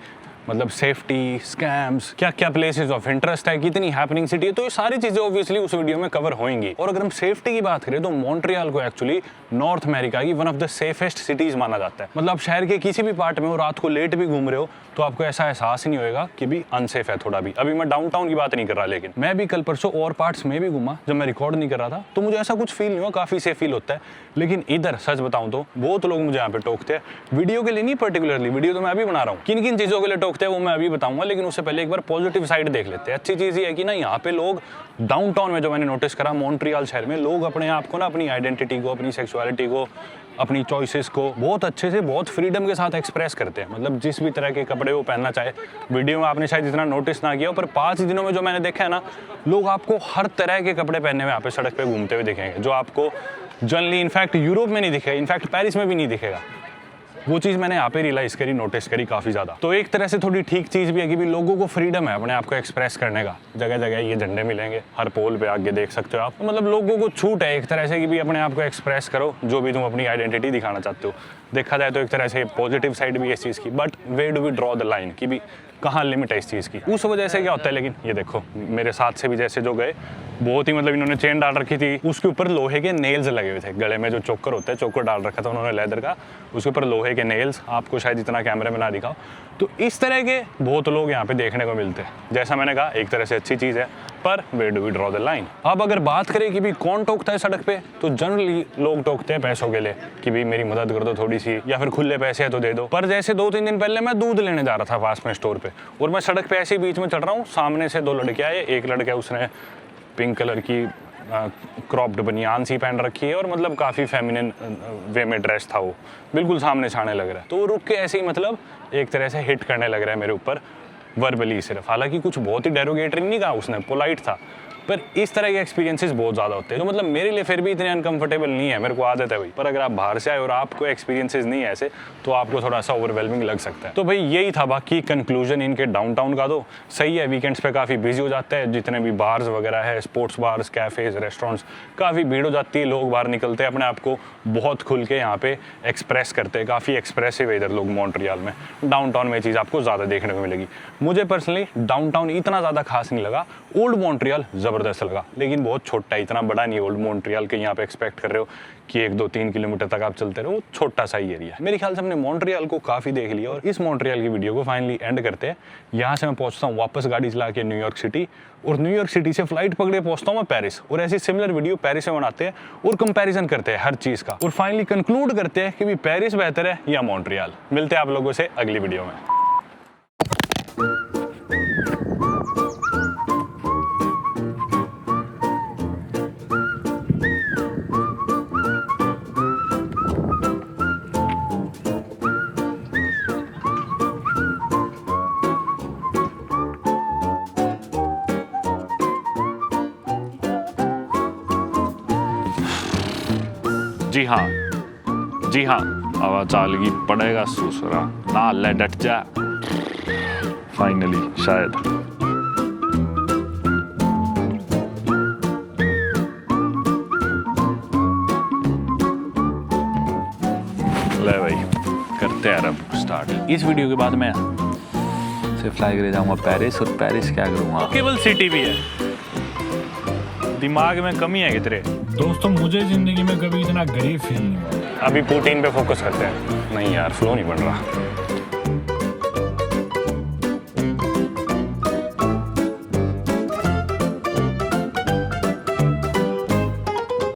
मतलब सेफ्टी, स्कैम्स, क्या क्या प्लेसेस ऑफ इंटरेस्ट है, कितनी हैपनिंग सिटी है, तो ये सारी चीज़ें ऑब्वियसली उस वीडियो में कवर होंगी। और अगर हम सेफ्टी की बात करें तो मॉन्ट्रियल को एक्चुअली नॉर्थ अमेरिका की one of the safest cities माना जाता है। मतलब शहर के किसी भी पार्ट में हो, रात को लेट भी घूम रहे हो, तो आपको ऐसा एहसास ही नहीं होगा कि भी अनसेफ है थोड़ा भी। अभी मैं डाउनटाउन की बात नहीं कर रहा, लेकिन मैं भी कल परसों और पार्ट्स में भी घूमा जब मैं रिकॉर्ड नहीं कर रहा था, तो मुझे ऐसा कुछ फील नहीं हुआ, काफ़ी सेफ फील होता है। लेकिन इधर सच बताऊं तो बहुत लोग मुझे यहाँ पे टोकते हैं, वीडियो के लिए नहीं पर्टिकुलरली, वीडियो तो मैं अभी बना रहा हूँ, किन किन चीज़ों के लिए टोकते हैं वो मैं अभी बताऊंगा। लेकिन उससे पहले एक बार पॉजिटिव साइड देख लेते हैं। अच्छी चीज़ ये है कि ना यहाँ पे लोग डाउनटाउन में, जो मैंने नोटिस करा मॉन्ट्रियल शहर में, लोग अपने आप को ना, अपनी आइडेंटिटी को, अपनी सेक्सुअलिटी को, अपनी चॉइसेस को बहुत अच्छे से, बहुत फ्रीडम के साथ एक्सप्रेस करते हैं। मतलब जिस भी तरह के कपड़े वो पहनना चाहे। वीडियो में आपने शायद इतना नोटिस ना किया हो, पर 5 दिनों में जो मैंने देखा है ना, लोग आपको हर तरह के कपड़े पहनने में यहाँ पे सड़क पे घूमते हुए दिखेंगे, जो आपको जनरली इनफैक्ट यूरोप में नहीं दिखेगा, इनफैक्ट पेरिस में भी नहीं दिखेगा। वो चीज़ मैंने यहाँ पे रियलाइज़ करी, नोटिस करी काफ़ी ज़्यादा। तो एक तरह से थोड़ी ठीक चीज़ भी है कि भी लोगों को फ्रीडम है अपने आप को एक्सप्रेस करने का। जगह जगह ये झंडे मिलेंगे, हर पोल पे आगे देख सकते हो आप। मतलब लोगों को छूट है एक तरह से कि भी अपने आप को एक्सप्रेस करो, जो भी तुम अपनी आइडेंटिटी दिखाना चाहते हो। देखा जाए तो एक तरह से पॉजिटिव साइड भी है इस चीज़ की, but where do we draw the line कि भी कहाँ लिमिट है इस चीज़ की। उस वजह से क्या होता है, लेकिन ये देखो मेरे साथ से भी जैसे जो गए, बहुत ही मतलब इन्होंने चेन डाल रखी थी, उसके ऊपर लोहे के नेल्स लगे हुए थे। गले में जो चोकर होता है, चोकर डाल रखा था उन्होंने लेदर का, उसके ऊपर लोहे के नेल्स। आपको शायद इतना कैमरे में ना दिखाओ, तो इस तरह के बहुत लोग यहाँ पे देखने को मिलते हैं। जैसा मैंने कहा एक तरह से अच्छी चीज़ है, पर where do we draw the line. अब अगर बात करें कि भी कौन टोकता है सड़क पे, तो जनरली लोग टोकते हैं पैसों के लिए कि भी मेरी मदद कर दो थोड़ी सी, या फिर खुले पैसे है तो दे दो। पर जैसे 2-3 दिन पहले मैं दूध लेने जा रहा था पास में स्टोर पे, और मैं सड़क पे ऐसे ही बीच में चल रहा हूँ, सामने से 2 लड़के आए। एक लड़का उसने पिंक कलर की क्रॉप्ड बनियान सी पहन रखी है, और मतलब काफ़ी फेमिनिन वे में ड्रेस था वो, बिल्कुल सामने छाने लग रहा है। तो वो रुक के ऐसे ही मतलब एक तरह से हिट करने लग रहा है मेरे ऊपर वर्बली सिर्फ। हालांकि कुछ बहुत ही डेरोगेटरी नहीं कहा उसने, पोलाइट था। पर इस तरह के एक्सपीरियंसेस बहुत ज़्यादा होते हैं, तो मतलब मेरे लिए फिर भी इतने अनकंफर्टेबल नहीं है, मेरे को आदत है भाई। पर अगर आप बाहर से आए और आपको एक्सपीरियंसेस नहीं है ऐसे, तो आपको थोड़ा सा ओवरवेलमिंग लग सकता है। तो भाई यही था बाकी कंक्लूजन इनके डाउनटाउन का। तो सही है, वीकेंड्स पे काफ़ी बिजी हो जाता है, जितने भी बार्स वगैरह है, स्पोर्ट्स बार्स, कैफ़ेज़, रेस्टोरेंट्स, काफ़ी भीड़ हो जाती है। लोग बाहर निकलते हैं, अपने आप को बहुत खुल के यहाँ पे एक्सप्रेस करते हैं। काफ़ी एक्सप्रेसिव है इधर लोग मॉन्ट्रियल में। डाउनटाउन में ये चीज़ आपको ज़्यादा देखने को मिलेगी। मुझे पर्सनली डाउनटाउन इतना ज़्यादा खास नहीं लगा, ओल्ड मॉन्ट्रियल ज़बरदस्त लगा, लेकिन बहुत छोटा है, इतना बड़ा नहीं। ओल्ड मॉन्ट्रियल के यहाँ पे एक्सपेक्ट कर रहे हो कि 1-2-3 किलोमीटर तक आप चलते रहो, छोटा सा ही एरिया है। मेरे ख्याल से हमने मॉन्ट्रियल को काफ़ी देख लिया, और इस मॉन्ट्रियल की वीडियो को फाइनली एंड करते हैं। यहाँ से मैं पहुँचता हूँ वापस गाड़ी चला के न्यूयॉर्क सिटी, और न्यूयॉर्क सिटी से फ्लाइट पकड़े पहुँचता हूँ मैं पेरिस, और ऐसी सिमिलर वीडियो पेरिस में बनाते हैं और कंपैरिजन करते हैं हर चीज़ का, और फाइनली कंक्लूड करते हैं कि भी पेरिस बेहतर है या मॉन्ट्रियल। मिलते हैं आप लोगों से अगली वीडियो में। जी हाँ आवाज आ लगी पड़ेगा सूसरा ना ले डट जा फाइनली शायद ले भाई करते हैं अब स्टार्ट। इस वीडियो के बाद मैं से फ्लाई करे जाऊंगा पेरिस और पेरिस क्या करूंगा केवल सिटी भी है दिमाग में कमी है कितने दोस्तों मुझे जिंदगी में कभी इतना गरीब फील नहीं हुआ। अभी पुतिन पे फोकस करते हैं नहीं यार फ्लो नहीं बन रहा